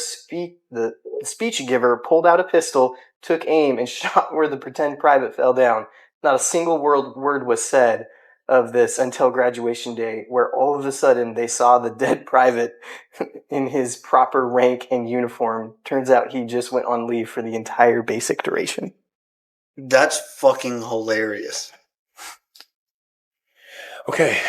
speech giver pulled out a pistol, took aim, and shot where the pretend private fell down. Not a single word was said of this until graduation day, where all of a sudden they saw the dead private in his proper rank and uniform. Turns out he just went on leave for the entire basic duration. That's fucking hilarious. Okay.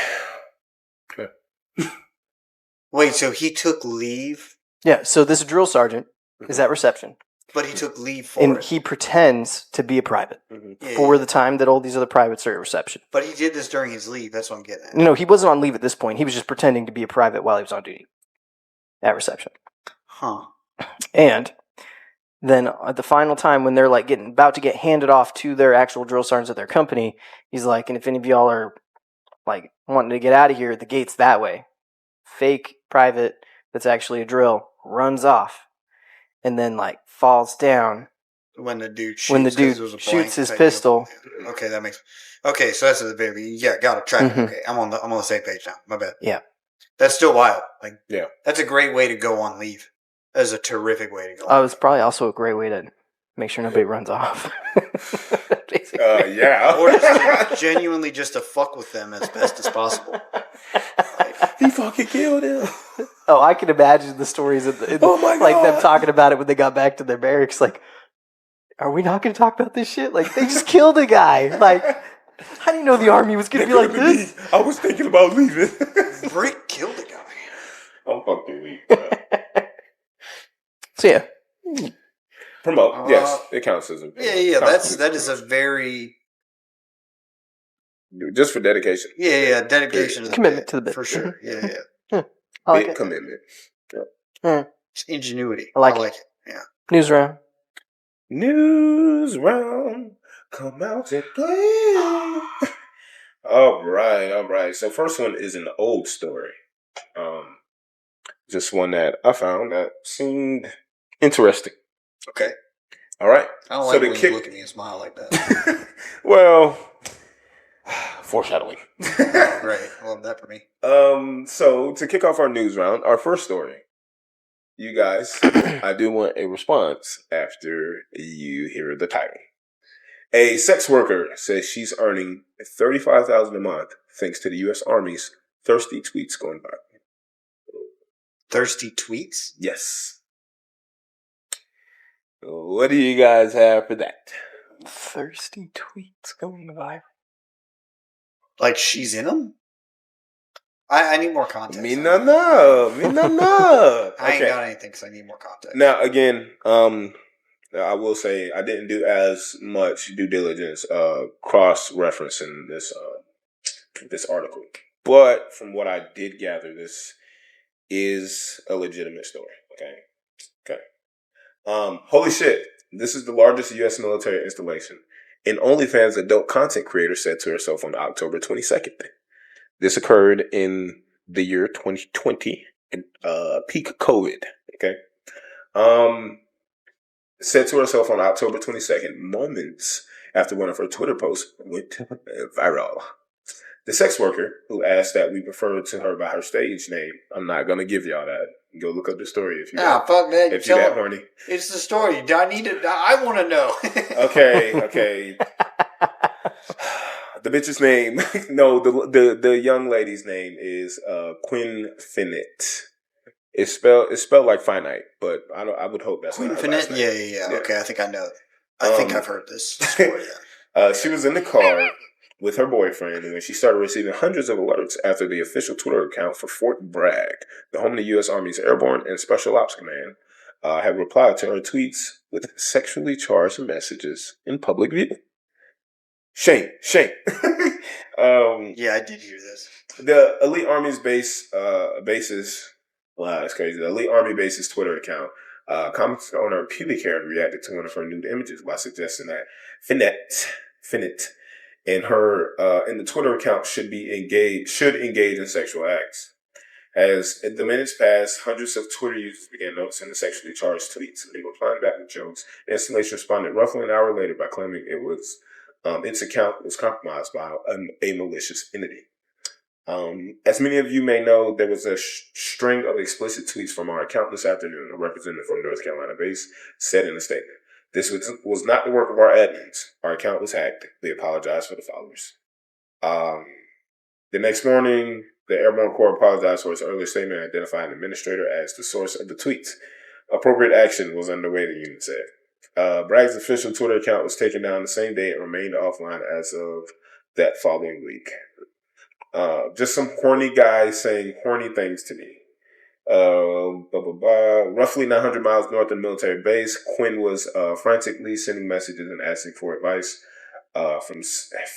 Wait, so he took leave, Yeah, so this drill sergeant is at reception, but he took leave for and it. he pretends to be a private Yeah, for yeah. the time that all these other privates are at reception. But he did this during his leave. That's what I'm getting at. No, he wasn't on leave at this point. He was just pretending to be a private while he was on duty at reception. Huh. And then at the final time when they're like about to get handed off to their actual drill sergeants at their company, he's like, and if any of y'all are like wanting to get out of here, the gate's that way. Fake private that's actually a drill runs off and then like falls down When the dude shoots, when the 'cause dude it was a shoots blank his type pistol. deal. Okay, that makes. Okay, so that's the baby. Yeah, got it. Track. Mhm. Okay, I'm on the same page now. My bad. Yeah. That's still wild. Like, Yeah. that's a great way to go on leave. That is a terrific way to go. Oh, it's probably also a great way to make sure nobody runs off. Yeah. Or just genuinely just to fuck with them as best as possible. He fucking killed him. Oh, I can imagine the stories of Oh my like them God. talking about it when they got back to their barracks. Like, are we not going to talk about this shit? Like, they just killed a guy. Like, I didn't know the army was going to be like this. I was thinking about leaving. Brick killed a guy. I'm fucking weak, bro. So yeah, Promote. Yes, it counts as a. Yeah. counts That as is a very just for dedication. dedication to the Commitment bit, to the bit. for sure. Mhm. Yeah. I like Big it. commitment. It's ingenuity. I like it. Yeah. News round. News round, come out and play. All right. So first one is an old story. Just one that I found that seemed interesting. Okay. All right. I don't So like to when kick- you look at me and smile like that. Well, foreshadowing. Right. I love that for me. So to kick off our news round, our first story, you guys, I do want a response after you hear the title. A sex worker says she's earning $35,000 a month thanks to the U.S. Army's thirsty tweets going by. Thirsty tweets? Yes. What do you guys have for that? Thirsty tweets going viral. Like she's in them? I need more context. Me no know. I ain't got anything because I need more context. Now, again, I will say I didn't do as much due diligence cross-referencing this article. But from what I did gather, this is a legitimate story. Okay. Holy shit. This is the largest U.S. military installation. An OnlyFans adult content creator said to herself on October 22nd. This occurred in the year 2020, peak COVID. Okay. Said to herself on October 22nd, moments after one of her Twitter posts went viral. The sex worker, who asked that we refer to her by her stage name, I'm not going to give y'all that. Go look up the story if you fuck that. If you that horny. It's the story. I want to know. Okay. The bitch's name, no, the young lady's name is Quinn Finette. It's spelled like finite, but I would hope that's Quinn Finette. Yeah. Okay, I think I know. I think I've heard this story. She was in the car with her boyfriend when she started receiving hundreds of alerts after the official Twitter account for Fort Bragg, the home of the U.S. Army's Airborne and Special Ops Command, had replied to her tweets with sexually charged messages in public view. Shame. Yeah, I did hear this. The Elite Army's bases. Wow, that's crazy. The Elite Army base's Twitter account. Comments on her pubic hair reacted to one of her nude images by suggesting that Finette, and her in the Twitter account should engage in sexual acts. As the minutes passed, hundreds of Twitter users began noticing the sexually charged tweets, and they were replying back with jokes. The installation responded roughly an hour later by claiming its account was compromised by a malicious entity. As many of you may know, there was a string of explicit tweets from our account this afternoon. A representative from North Carolina base said in a statement, "This was not the work of our admins. Our account was hacked. They apologize for the followers." The next morning, the Airborne Corps apologized for its earlier statement, identifying the administrator as the source of the tweets. Appropriate action was underway, the unit said. Bragg's official Twitter account was taken down the same day and remained offline as of that following week. Just some horny guys saying horny things to me. Roughly 900 miles north of the military base, Quinn was frantically sending messages and asking for advice from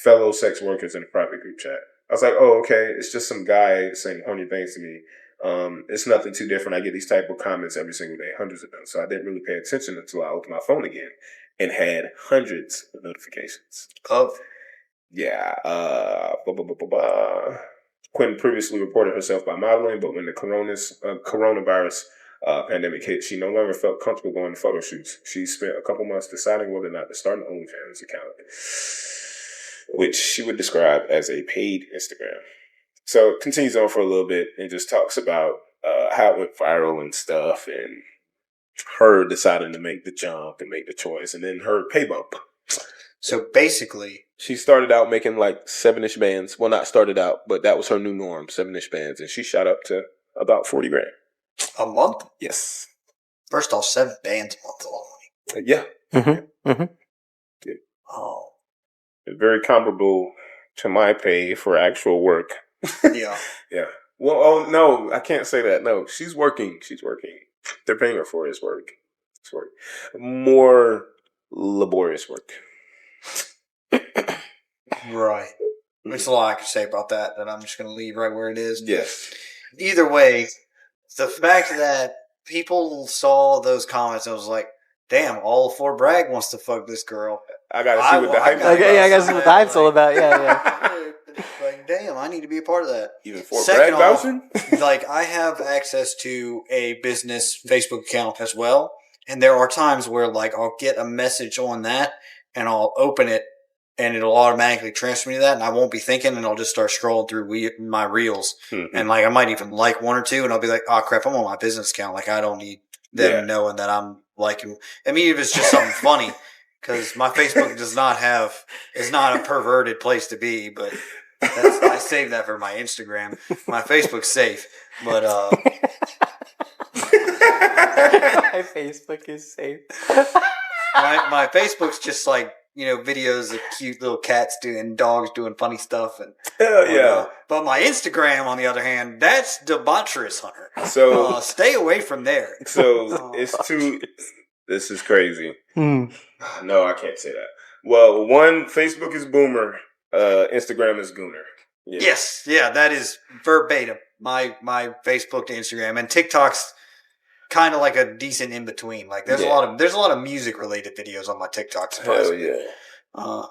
fellow sex workers in a private group chat. I was like, oh, okay, it's just some guy saying horny things to me. It's nothing too different. I get these type of comments every single day, hundreds of them. So I didn't really pay attention until I opened my phone again and had hundreds of notifications. Yeah. Quinn previously reported herself by modeling, but when the coronavirus pandemic hit, she no longer felt comfortable going to photo shoots. She spent a couple months deciding whether or not to start an OnlyFans account, which she would describe as a paid Instagram. So it continues on for a little bit and just talks about how it went viral and stuff, and her deciding to make the jump and make the choice, and then her pay bump. So basically, she started out making like 7-ish bands. Well, not started out, but that was her new norm, 7-ish bands. And she shot up to about $40,000 a month. Yes. First off, 7 bands a month. Yeah. Mm-hmm. Yeah. Oh. Very comparable to my pay for actual work. Yeah. Yeah. Well, oh no, I can't say that. No, she's working. They're paying her for his work. It's work. More laborious work. Right. There's a lot I could say about that I'm just going to leave right where it is. Yes. Either way, the fact that people saw those comments and was like, damn, all Fort Bragg wants to fuck this girl. I got to see what the hype is. Okay, I got to see what the hype's all about. Yeah. Like, damn, I need to be a part of that. Even Fort Bragg vouching? Like, I have access to a business Facebook account as well. And there are times where, like, I'll get a message on that and I'll open it and it'll automatically transfer me to that, and I won't be thinking, and I'll just start scrolling through my reels. Mm-hmm. And, like, I might even like one or two, and I'll be like, oh, crap, I'm on my business account. Like, I don't need them knowing that I'm liking. I mean, if it's just something funny, because my Facebook is not a perverted place to be, but I save that for my Instagram. My Facebook's safe, but my Facebook is safe. my Facebook's just like, you know, videos of cute little cats and dogs doing funny stuff. And hell yeah. But my Instagram, on the other hand, that's debaucherous, Hunter. So stay away from there. So it's too. This is crazy. No, I can't say that. Well, one, Facebook is boomer. Instagram is gooner. Yeah. Yes, yeah, that is verbatim. My Facebook to Instagram, and TikTok's kind of like a decent in between. Like there's a lot of music related videos on my TikTok. Surprisingly. Hell yeah.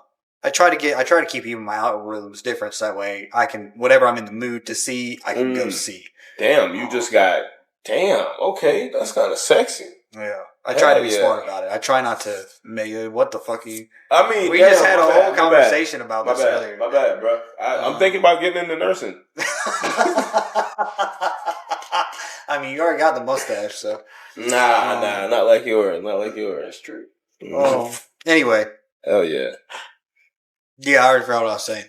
I try to keep even my algorithms different so that way I can whatever I'm in the mood to see I can go see. Damn, you just got okay, that's kind of sexy. Yeah, I try to be smart about it. I try not to make it. What the fuck are you? I mean, we just had a whole conversation about this earlier. My bad, bro. I'm thinking about getting into nursing. I mean, you already got the mustache, so nah, not like yours. Not like yours. That's true. Oh, anyway. Hell yeah. Yeah, I already forgot what I was saying.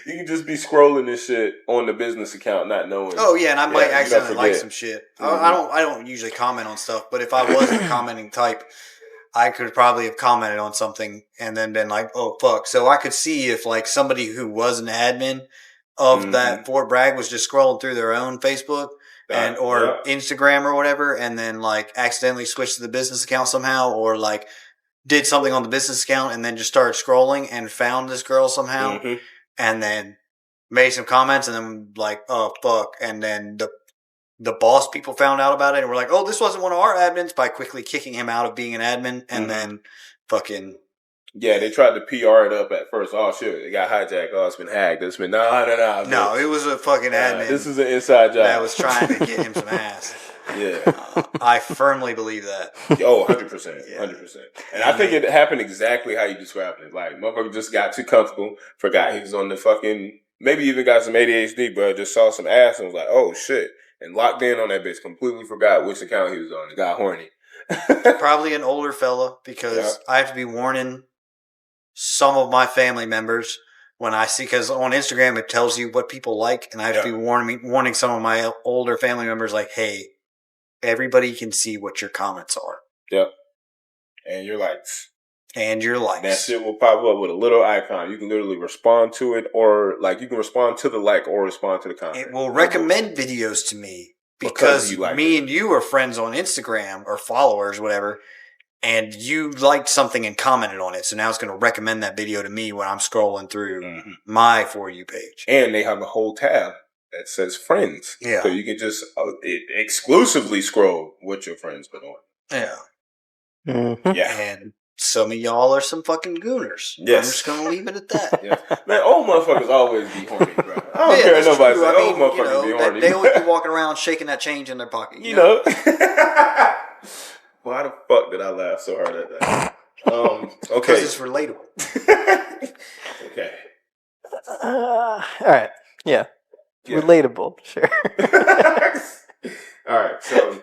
You can just be scrolling this shit on the business account, not knowing. Oh yeah, and I might accidentally like some shit. I don't usually comment on stuff, but if I wasn't commenting type, I could probably have commented on something and then been like, "Oh fuck!" So I could see if like somebody who was an admin of that Fort Bragg was just scrolling through their own Facebook or Instagram or whatever, and then like accidentally switched to the business account somehow, or like did something on the business account and then just started scrolling and found this girl somehow. And then made some comments and then like, oh, fuck. And then the boss people found out about it and were like, oh, this wasn't one of our admins by quickly kicking him out of being an admin. And then fucking. Yeah, they tried to PR it up at first. Oh, shit, it got hijacked. Oh, it's been hacked. It's been, no. No, it was a fucking admin. This is an inside job. That was trying to get him some ass. Yeah. I firmly believe that. Oh, 100%. 100%. And I think it happened exactly how you described it. Like, motherfucker just got too comfortable, forgot he was on the fucking, maybe even got some ADHD, bro, just saw some ass and was like, oh, shit. And locked in on that bitch, completely forgot which account he was on. It got horny. Probably an older fella because I have to be warning some of my family members when I see, because on Instagram it tells you what people like, and I have to be warning some of my older family members like, hey, everybody can see what your comments are. Yep. And your likes. And your likes. That shit will pop up with a little icon. You can literally respond to it, or like you can respond to the like or respond to the comment. It will recommend videos to me because me and you are friends on Instagram or followers, whatever, and you liked something and commented on it. So now it's going to recommend that video to me when I'm scrolling through my For You page. And they have a whole tab that says friends. Yeah. So you can just exclusively scroll what your friends been on. Yeah. Yeah. And some of y'all are some fucking gooners. Yes. I'm just going to leave it at that. Yeah. Man, old motherfuckers always be horny, bro. I don't care if nobody says old motherfuckers be horny. They always be walking around shaking that change in their pocket. You know? Why the fuck did I laugh so hard at that? Okay. Because it's relatable. Okay. All right. Yeah. Relatable, sure. All right, so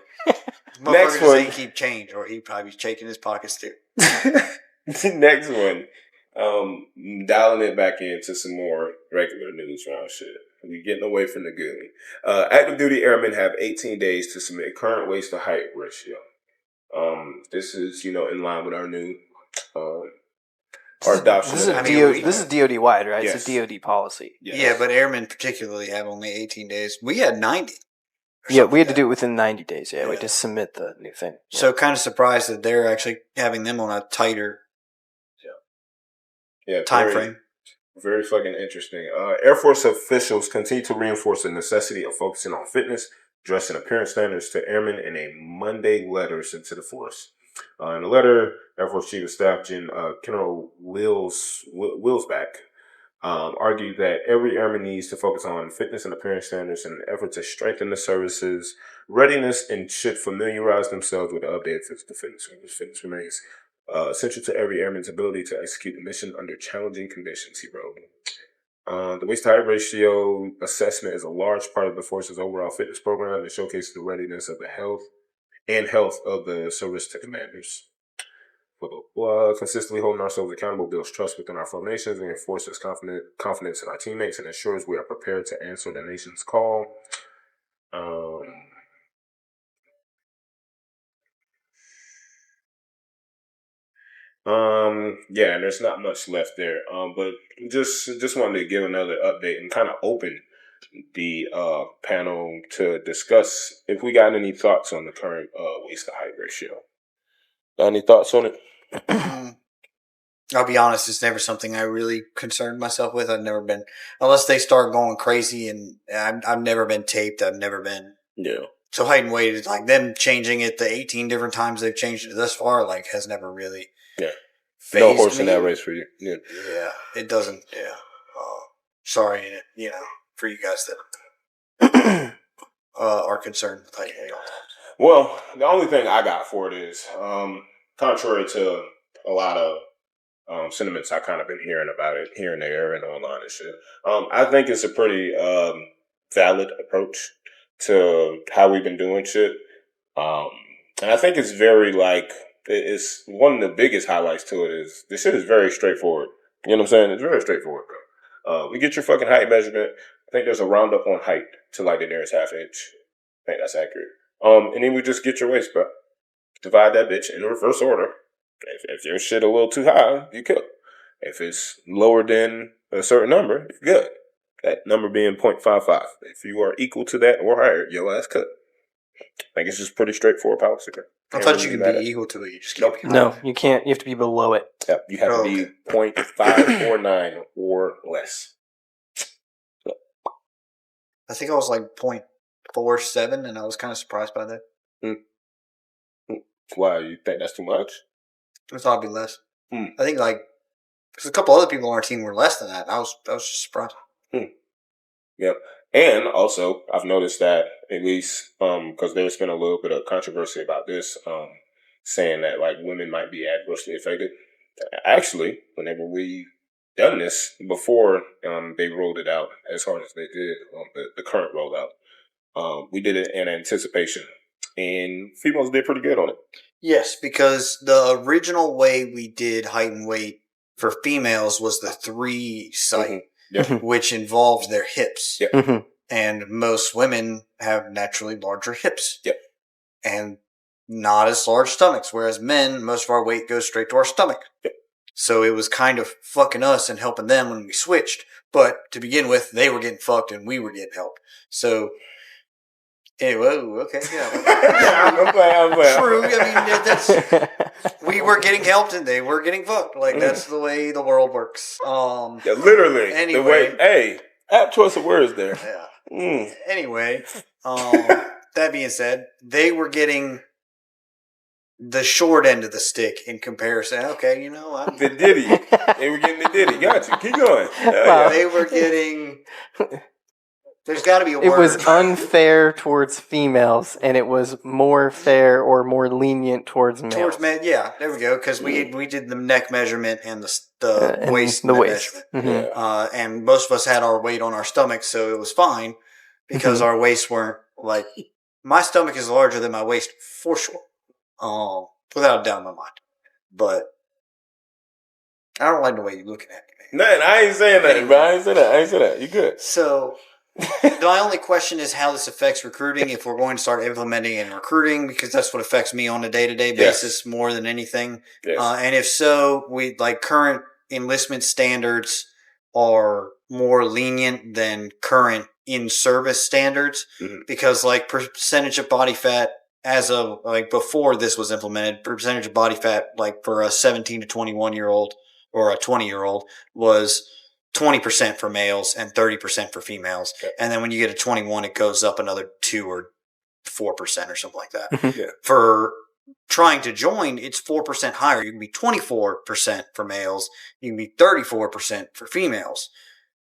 next one, say keep change, or he probably be shaking his pockets too. Next one, dialing it back into some more regular news round shit. We getting away from the gooey. Active duty airmen have 18 days to submit current waist to height ratio. This is in line with our new our adoption. This is DoD wide, right? Yes. It's a DoD policy. Yes. Yeah, but airmen particularly have only 18 days. We had 90. Yeah, we had to do it within 90 days. Yeah, we had to submit the new thing. Yeah. So kind of surprised that they're actually having them on a tighter time frame. Very fucking interesting. Air Force officials continue to reinforce the necessity of focusing on fitness, dress, and appearance standards to airmen in a Monday letter sent to the force. In the letter, Air Force Chief of Staff General Wilsback argued that every airman needs to focus on fitness and appearance standards in an effort to strengthen the service's readiness and should familiarize themselves with the updated physical fitness. Fitness remains essential to every airman's ability to execute the mission under challenging conditions, he wrote. The waist to height ratio assessment is a large part of the force's overall fitness program that showcases the readiness of the health of the service to commanders. Consistently holding ourselves accountable builds trust within our formations and enforces confidence in our teammates and ensures we are prepared to answer the nation's call. And there's not much left there. But just wanted to give another update and kind of open the panel to discuss if we got any thoughts on the current waist to height ratio. Got any thoughts on it? I'll be honest, it's never something I really concerned myself with. I've never been, unless they start going crazy, and I've never been taped. I've never been So height and weight is like them changing it the 18 different times they've changed it thus far. Like has never really no phased horse in me. that race for you. Yeah. Yeah, it doesn't. Yeah. Sorry, for you guys that are concerned with height and weight all the time. Well, the only thing I got for it is, contrary to a lot of sentiments I kind of been hearing about it here and there and online and shit, I think it's a pretty valid approach to how we've been doing shit. And I think it's very it's one of the biggest highlights to it is this shit is very straightforward. You know what I'm saying? It's very straightforward, bro. We get your fucking height measurement. I think there's a roundup on height to like the nearest half inch. I think that's accurate. And then we just get your waist, bro. Divide that bitch in reverse order. If your shit a little too high, you cook. If it's lower than a certain number, you're good. That number being 0.55. If you are equal to that or higher, your ass cook. I think it's just pretty straightforward policy. I thought you could be equal to it. You just can't be No, you can't. You have to be below it. Yep, you have to be 0.549 or less. I think I was like 0.47, and I was kind of surprised by that. Why? You think that's too much? I thought it'd be less. I think because a couple other people on our team were less than that. I was just surprised. Yep. And also, I've noticed that at least because there's been a little bit of controversy about this, saying that like women might be adversely affected. Actually, whenever we done this before they rolled it out as hard as they did the current rollout, we did it in anticipation, and females did pretty good on it. Yes, because the original way we did height and weight for females was the 3 site, which involved their hips. Yep. Mm-hmm. And most women have naturally larger hips. Yep. And not as large stomachs, whereas men, most of our weight goes straight to our stomach. Yep. So it was kind of fucking us and helping them when we switched. But to begin with, they were getting fucked and we were getting helped. So, anyway, okay, yeah. I'm playing. True. I mean, we were getting helped and they were getting fucked. Like, that's the way the world works. Yeah, literally. Anyway. The way, hey, apt choice of words there. Yeah. Mm. Anyway, that being said, they were getting the short end of the stick in comparison. Okay, The ditty. They were getting the ditty. Got you. Keep going. Wow. They were getting. There's got to be a word. It was unfair towards females, and it was more fair or more lenient towards males. Towards men, yeah. There we go. Because we did the neck measurement and the waist measurement. Mm-hmm. And most of us had our weight on our stomachs, so it was fine because our waists weren't like. My stomach is larger than my waist for sure, without a doubt in my mind. But I don't like the way you're looking at me. Man, I ain't saying that, bro. I ain't saying that. You good? So. My only question is how this affects recruiting, if we're going to start implementing in recruiting, because that's what affects me on a day-to-day basis more than anything. Yes. And if so, we like current enlistment standards are more lenient than current in-service standards, because like percentage of body fat as of like before this was implemented, percentage of body fat like for a 17 to 21-year-old or a 20-year-old was 20% for males and 30% for females. Okay. And then when you get a 21, it goes up another 2 or 4% or something like that. Yeah. For trying to join, it's 4% higher. You can be 24% for males. You can be 34% for females.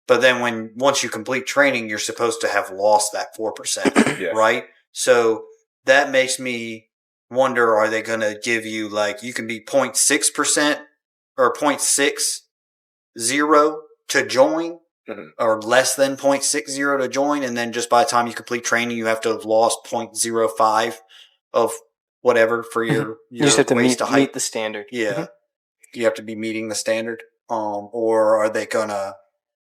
But then once you complete training, you're supposed to have lost that 4%, right? So that makes me wonder, are they going to give you like, you can be 0.6% or 0.60 to join, or less than 0.60 to join, and then just by the time you complete training, you have to have lost 0.05 of whatever for your you just have to waist meet the standard. Yeah, you have to be meeting the standard. Or are they gonna?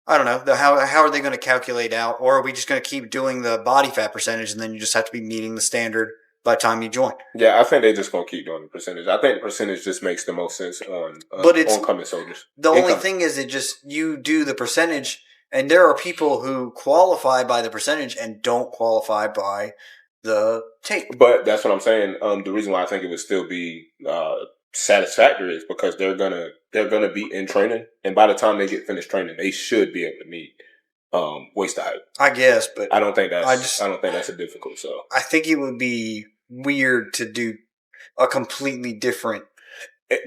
I don't know. How are they going to calculate out? Or are we just going to keep doing the body fat percentage, and then you just have to be meeting the standard by the time you join? Yeah, I think they're just going to keep doing the percentage. I think the percentage just makes the most sense on oncoming soldiers. The only thing is you do the percentage, and there are people who qualify by the percentage and don't qualify by the tape. But that's what I'm saying. The reason why I think it would still be satisfactory is because they're gonna be in training, and by the time they get finished training, they should be able to meet waist to height. I guess, but I don't think that's a difficult. So I think it would be weird to do a completely different.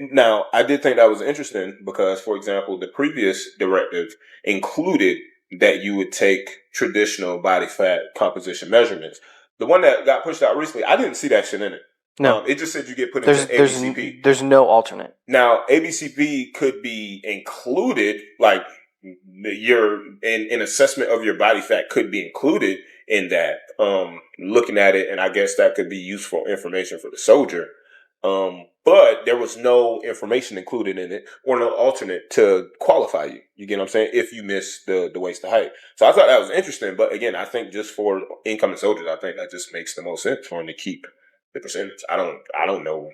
Now, I did think that was interesting because, for example, the previous directive included that you would take traditional body fat composition measurements. The one that got pushed out recently, I didn't see that shit in it. No. It just said you get put into ABCP. There's no alternate. Now, ABCP could be included, like your an assessment of your body fat could be included in that. Looking at it, and I guess that could be useful information for the soldier. But there was no information included in it or no alternate to qualify you. You get what I'm saying? If you miss the waist to height. So I thought that was interesting. But again, I think just for incoming soldiers, I think that just makes the most sense for them to keep the percentage. I don't know.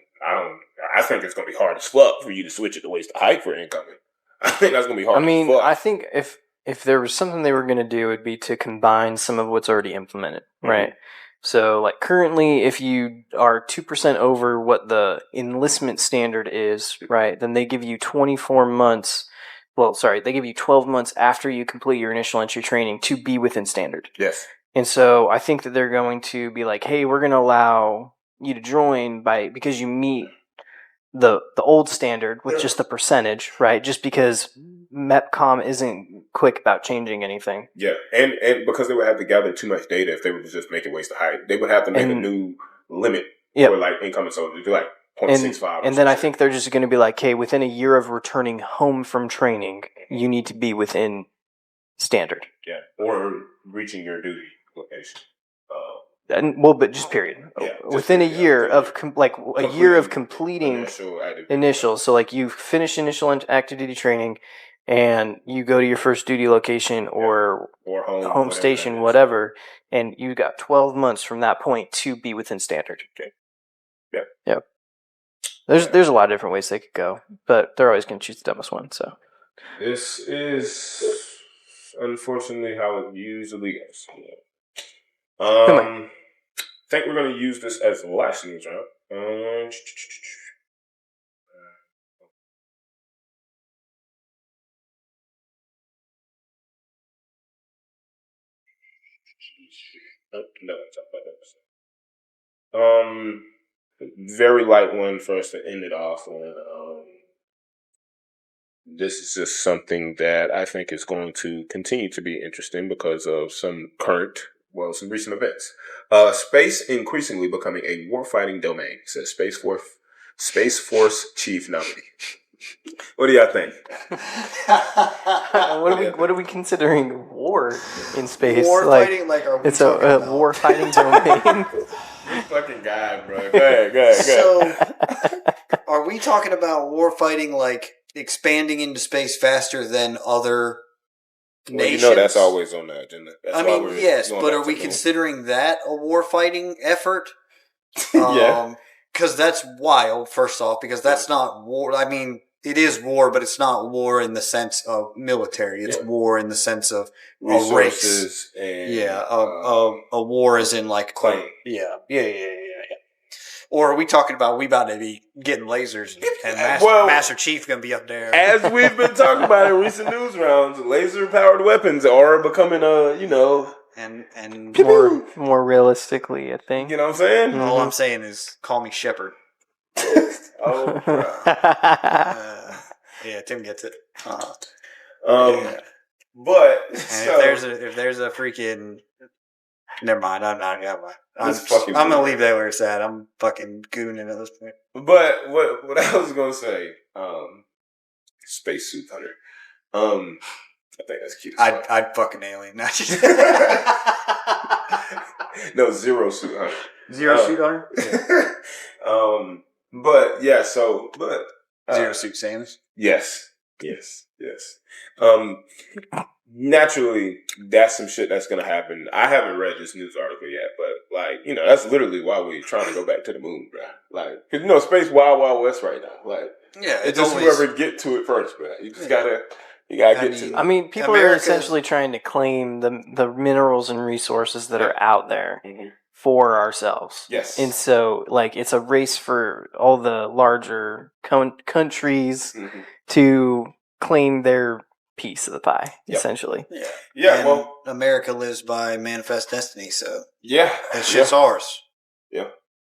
I think it's going to be hard as fuck for you to switch it to waist to height for incoming. I think that's going to be hard. I think if there was something they were going to do, it would be to combine some of what's already implemented, right? So, like, currently, if you are 2% over what the enlistment standard is, right, then they give you 24 months. Well, sorry, they give you 12 months after you complete your initial entry training to be within standard. Yes. And so I think that they're going to be like, hey, we're going to allow you to join because you meet the old standard with just the percentage, right? Just because MEPCOM isn't quick about changing anything. Yeah, and because they would have to gather too much data if they were to just make it waist to height, they would have to make a new limit for like incoming soldiers, like 0.65. And then I think they're just going to be like, hey, within a year of returning home from training, you need to be within standard. Yeah, or reaching your duty location. But just period. Yeah, within a year of completing initial. So like you finish initial active duty training, and you go to your first duty location or home station, whatever, and you got 12 months from that point to be within standard. Okay. Yeah. There's a lot of different ways they could go, but they're always going to choose the dumbest one. So this is unfortunately how it usually goes. I think we're going to use this as the last news round. Very light one for us to end it off on. This is just something that I think is going to continue to be interesting because of some recent events. Space increasingly becoming a warfighting domain, says Space Force Chief Nominee. What do y'all think? What are we considering war in space? War fighting, it's a war fighting domain. Fucking guy, bro. Go ahead. So, are we talking about war fighting like expanding into space faster than other nations? You know that's always on the agenda. Yes, but are we considering that a war fighting effort? Yeah. Because that's wild, first off, because that's not war. I mean, it is war, but it's not war in the sense of military. It's war in the sense of resources a race. A war is in like claim. Yeah. Or are we talking about we about to be getting lasers and Master Chief going to be up there? As we've been talking about in recent news rounds, laser-powered weapons are becoming and more realistically a thing. You know what I'm saying? Mm-hmm. All I'm saying is call me Shepard. Oh, yeah, Tim gets it. But if there's a freaking, never mind. I'm gonna leave that where it's at. I'm fucking gooning at this point. But what I was gonna say, spacesuit hunter. I think that's cute. I'd fucking alien. Not just no, zero suit hunter. Zero suit hunter. Yeah. But yeah, Zero suit Samus. Yes. Naturally, that's some shit that's gonna happen. I haven't read this news article yet, but that's literally why we're trying to go back to the moon, bro. Because space wild west right now. It's just whoever get to it first, bro. You just gotta get to it. I mean, people are essentially trying to claim the minerals and resources that are out there. Mm-hmm. For ourselves. Yes. And so, it's a race for all the larger countries to claim their piece of the pie, essentially. Yeah. Yeah, And well, America lives by manifest destiny, so yeah. that shit's ours. Yeah.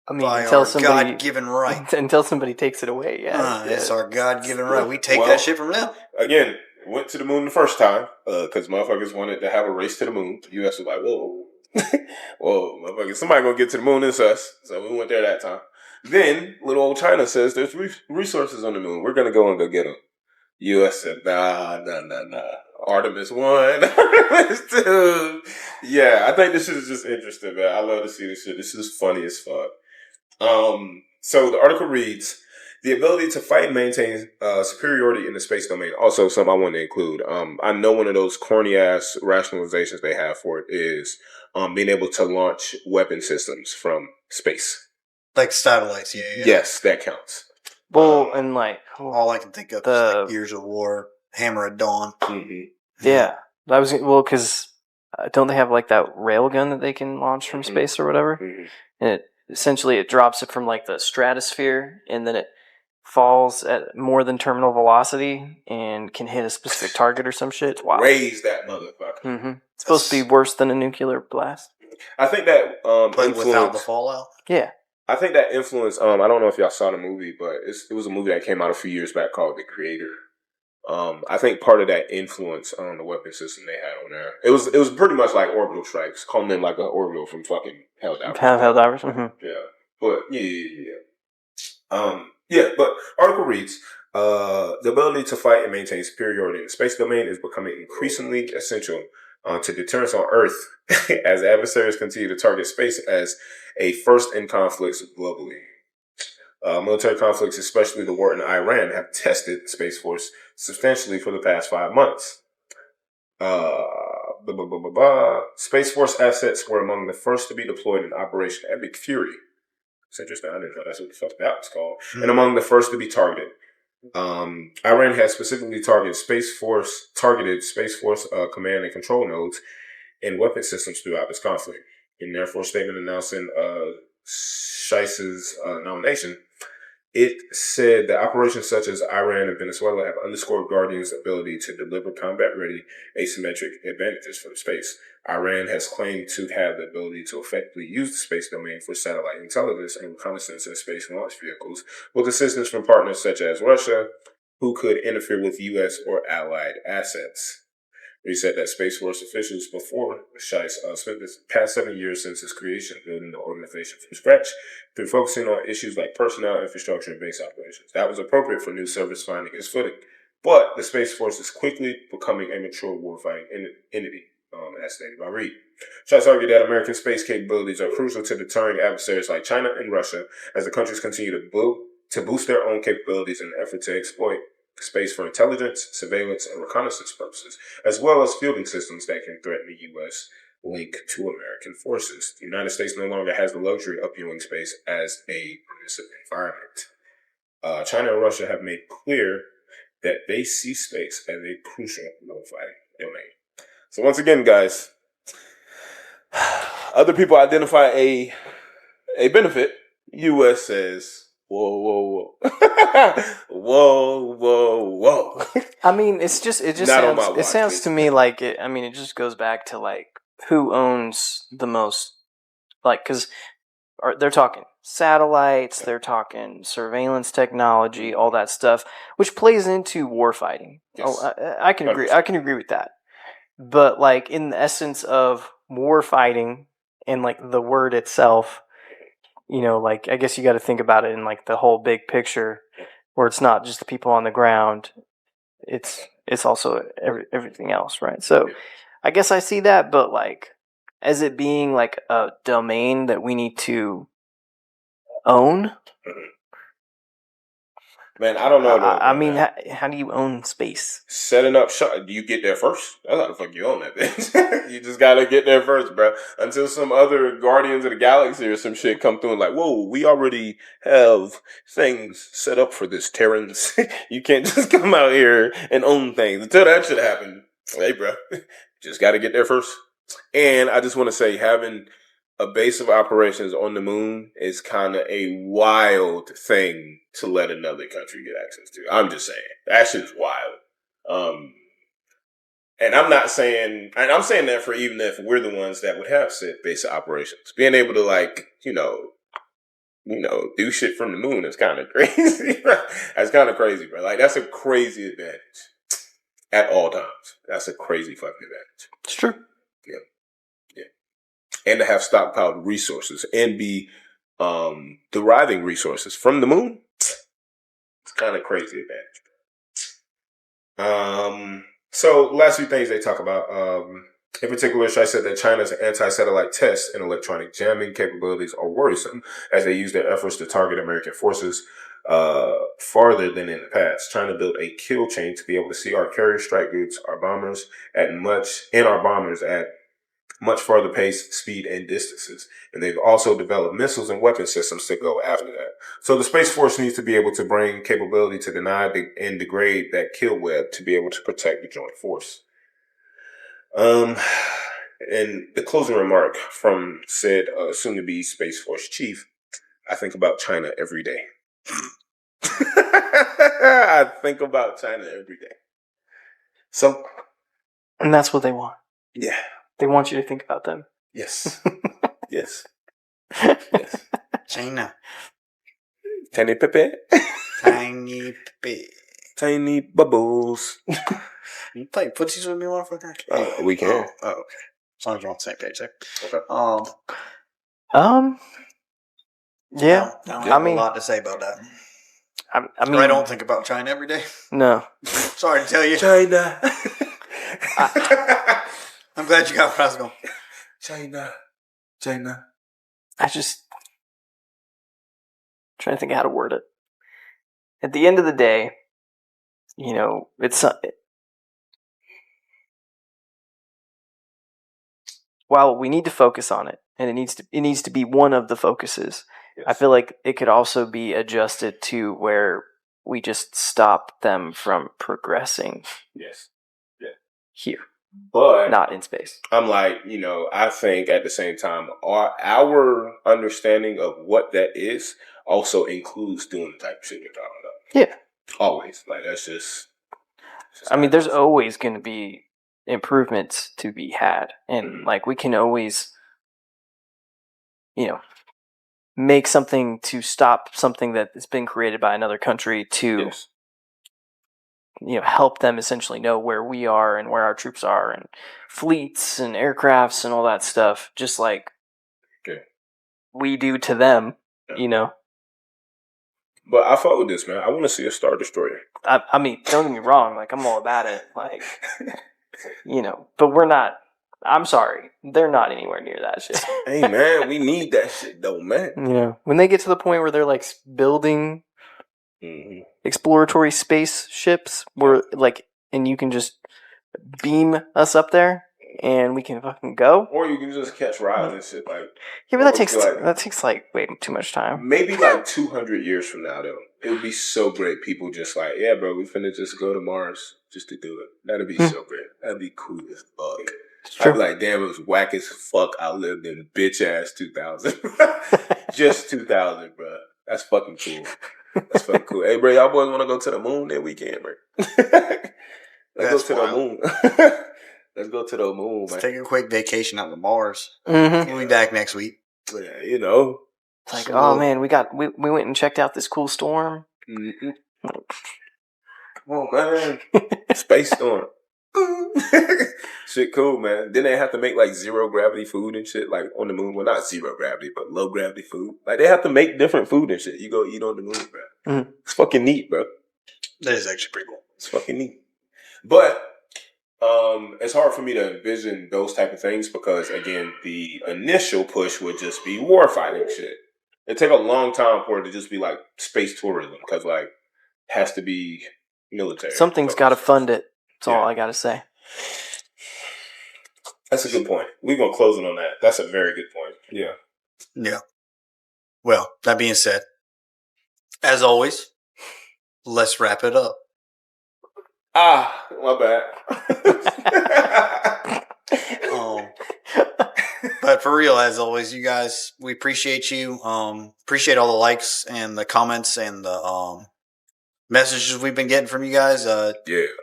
I mean, By until our somebody God-given right. until somebody takes it away. Yeah, It's our God-given right. We take Well, that shit from them. Again, went to the moon the first time because motherfuckers wanted to have a race to the moon. The U.S. was like, whoa, whoa, motherfuckers, somebody gonna get to the moon, it's us. So we went there that time. Then little old China says there's resources on the moon. We're gonna go and go get them. U.S. said, nah. Artemis 1, Artemis 2. Yeah, I think this is just interesting, man. I love to see this shit. This is funny as fuck. So the article reads, the ability to fight and maintain superiority in the space domain. Also, something I want to include. I know one of those corny ass rationalizations they have for it is being able to launch weapon systems from space. Like satellites, yeah. Yes, that counts. Well, and like all I can think of is like Gears of War, Hammer of Dawn. Mm-hmm. Yeah, that was because don't they have like that railgun that they can launch from space or whatever? Mm-hmm. And it drops it from like the stratosphere, and then it falls at more than terminal velocity and can hit a specific target or some shit. Wow. Raise that motherfucker. Mm-hmm. It's supposed to be worse than a nuclear blast. I think that but without the fallout. Yeah. I think that influence. I don't know if y'all saw the movie, but it was a movie that came out a few years back called The Creator. I think part of that influence on the weapon system they had on there. It was pretty much like orbital strikes, calling them like an orbital from fucking Helldivers. Helldivers. Mm-hmm. Yeah, but yeah. But article reads, the ability to fight and maintain superiority in the space domain is becoming increasingly essential to deterrence on Earth as adversaries continue to target space as a first in conflicts globally. Military conflicts, especially the war in Iran, have tested Space Force substantially for the past 5 months. Space Force assets were among the first to be deployed in Operation Epic Fury. It's interesting. I didn't know that's what the fuck that was called. And among the first to be targeted. Iran has specifically targeted Space Force command and control nodes and weapon systems throughout this conflict. In their first statement announcing Scheiss's nomination, it said that operations such as Iran and Venezuela have underscored Guardian's ability to deliver combat-ready asymmetric advantages from space. Iran has claimed to have the ability to effectively use the space domain for satellite intelligence and reconnaissance in space launch vehicles, with assistance from partners such as Russia, who could interfere with U.S. or allied assets. He said that Space Force officials before Scheiss spent the past 7 years since its creation building the organization from scratch through focusing on issues like personnel, infrastructure, and base operations. That was appropriate for new service finding its footing. But the Space Force is quickly becoming a mature warfighting entity, as stated by Reed. Scheiss argued that American space capabilities are crucial to deterring adversaries like China and Russia as the countries continue to boost their own capabilities in an effort to exploit space for intelligence, surveillance, and reconnaissance purposes, as well as fielding systems that can threaten the U.S. link to American forces. The United States no longer has the luxury of viewing space as a permissive environment. China and Russia have made clear that they see space as a crucial warfighting domain. So once again, guys, other people identify a benefit. U.S. says, whoa. whoa. I mean, it sounds to me like it. I mean, it just goes back to like who owns the most, like, because they're talking satellites, they're talking surveillance technology, all that stuff, which plays into warfighting. Yes. I can agree. I can agree with that. But like in the essence of warfighting and like the word itself, you know, like I guess you got to think about it in like the whole big picture, where it's not just the people on the ground. It's also everything else, right? So I guess I see that, but like as it being like a domain that we need to own. Man, I don't know. I mean, how do you own space? Setting up shop. You get there first. That's how the fuck you own that bitch. You just gotta get there first, bro. Until some other Guardians of the Galaxy or some shit come through and like, whoa, we already have things set up for this, Terrans. You can't just come out here and own things. Until that shit happen, hey, bro, just gotta get there first. And I just want to say, having a base of operations on the moon is kind of a wild thing to let another country get access to. I'm just saying. That shit's wild. And I'm not saying, and I'm saying that for even if we're the ones that would have said basic operations, being able to like, do shit from the moon is kind of crazy. That's kind of crazy, bro. Like that's a crazy advantage at all times. That's a crazy fucking advantage. It's true. Yeah. And to have stockpiled resources and be deriving resources from the moon, it's kind of crazy advantage. So last few things they talk about. In particular, Shai said that China's anti-satellite tests and electronic jamming capabilities are worrisome as they use their efforts to target American forces farther than in the past. China built a kill chain to be able to see our carrier strike groups, our bombers at much farther pace, speed, and distances. And they've also developed missiles and weapon systems to go after that. So the Space Force needs to be able to bring capability to deny and degrade that kill web to be able to protect the joint force. And the closing remark from said soon-to-be Space Force chief, I think about China every day. I think about China every day. So. And that's what they want. Yeah. They want you to think about them. Yes. Yes. Yes. China. Tiny Pepe. Tiny Pepe. Tiny bubbles. You play footsies with me, motherfucker? We can. Oh, okay. As long as we're on the same page there. Okay. Yeah. I don't have a lot to say about that. I mean, I don't think about China every day. No. Sorry to tell you. China. I'm glad you got where I was going. China. I just trying to think how to word it. At the end of the day, it's while we need to focus on it, and it needs to be one of the focuses. Yes. I feel like it could also be adjusted to where we just stop them from progressing. Yes. Yeah. Here. But not in space. I'm like, I think at the same time, our understanding of what that is also includes doing the type of shit you're talking about. Yeah. Always. Like, that's just I mean, there's always going to be improvements to be had. And, like, we can always, make something to stop something that has been created by another country to... Yes. Help them essentially know where we are and where our troops are and fleets and aircrafts and all that stuff, just like we do to them, But I fuck with this, man. I want to see a Star Destroyer. I mean, don't get me wrong. Like, I'm all about it. Like, but we're not. I'm sorry. They're not anywhere near that shit. Hey, man, we need that shit, though, man. When they get to the point where they're, like, building... Mm-hmm. Exploratory spaceships where and you can just beam us up there and we can fucking go, or you can just catch rides and shit. Like, yeah, but that takes way too much time. Maybe like 200 years from now, though, it would be so great. People just like, yeah, bro, we finna just go to Mars just to do it. That'd be so great. That'd be cool as fuck. I'd be like, damn, it was whack as fuck. I lived in bitch ass 2000, just 2000, bro. That's fucking cool. That's fucking cool. Hey, bro, y'all boys want to go to the moon that weekend, bro? Let's go to the moon. Let's go to the moon, man. Let's take a quick vacation out to Mars. Mm-hmm. We'll be back next week. Yeah, It's like, oh man, we went and checked out this cool storm. Mm-hmm. Come on, man. Space storm. Shit cool, man. Then they have to make like zero gravity food and shit, like on the moon. Well, not zero gravity, but low gravity food. Like they have to make different food and shit. You go eat on the moon, bro. Mm-hmm. It's fucking neat, bro. That is actually pretty cool. It's fucking neat. But it's hard for me to envision those type of things because, again, the initial push would just be war fighting shit. It'd take a long time for it to just be like space tourism because, like, it has to be military. Something's got to fund it. That's all I got to say. That's a good point. We're going to close it on that. That's a very good point. Yeah. Yeah. Well, that being said, as always, let's wrap it up. My bad. But for real, as always, you guys, we appreciate you. Appreciate all the likes and the comments and the messages we've been getting from you guys. Yeah.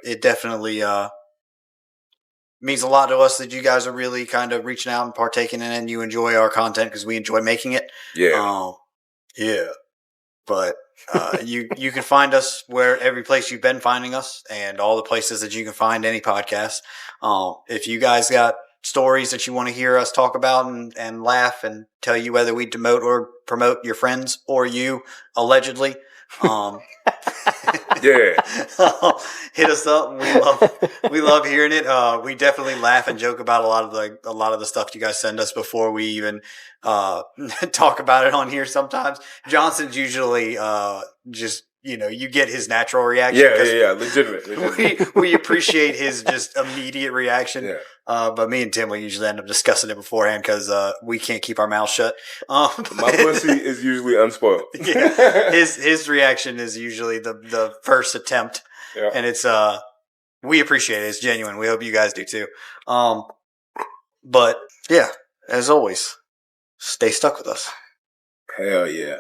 It definitely means a lot to us that you guys are really kind of reaching out and partaking in it, and you enjoy our content because we enjoy making it. Yeah. Yeah. But you can find us where every place you've been finding us, and all the places that you can find any podcast. If you guys got stories that you want to hear us talk about and laugh and tell you whether we demote or promote your friends or you allegedly, Yeah. hit us up. We love hearing it. We definitely laugh and joke about a lot of the stuff you guys send us before we even talk about it on here. Sometimes Johnson's usually just, you get his natural reaction. Yeah. Legitimate. We appreciate his just immediate reaction. Yeah. But me and Tim, we usually end up discussing it beforehand because we can't keep our mouths shut. My pussy is usually unspoiled. Yeah, his reaction is usually the first attempt, Yeah. and it's we appreciate it. It's genuine. We hope you guys do too. But yeah, as always, stay stuck with us. Hell yeah.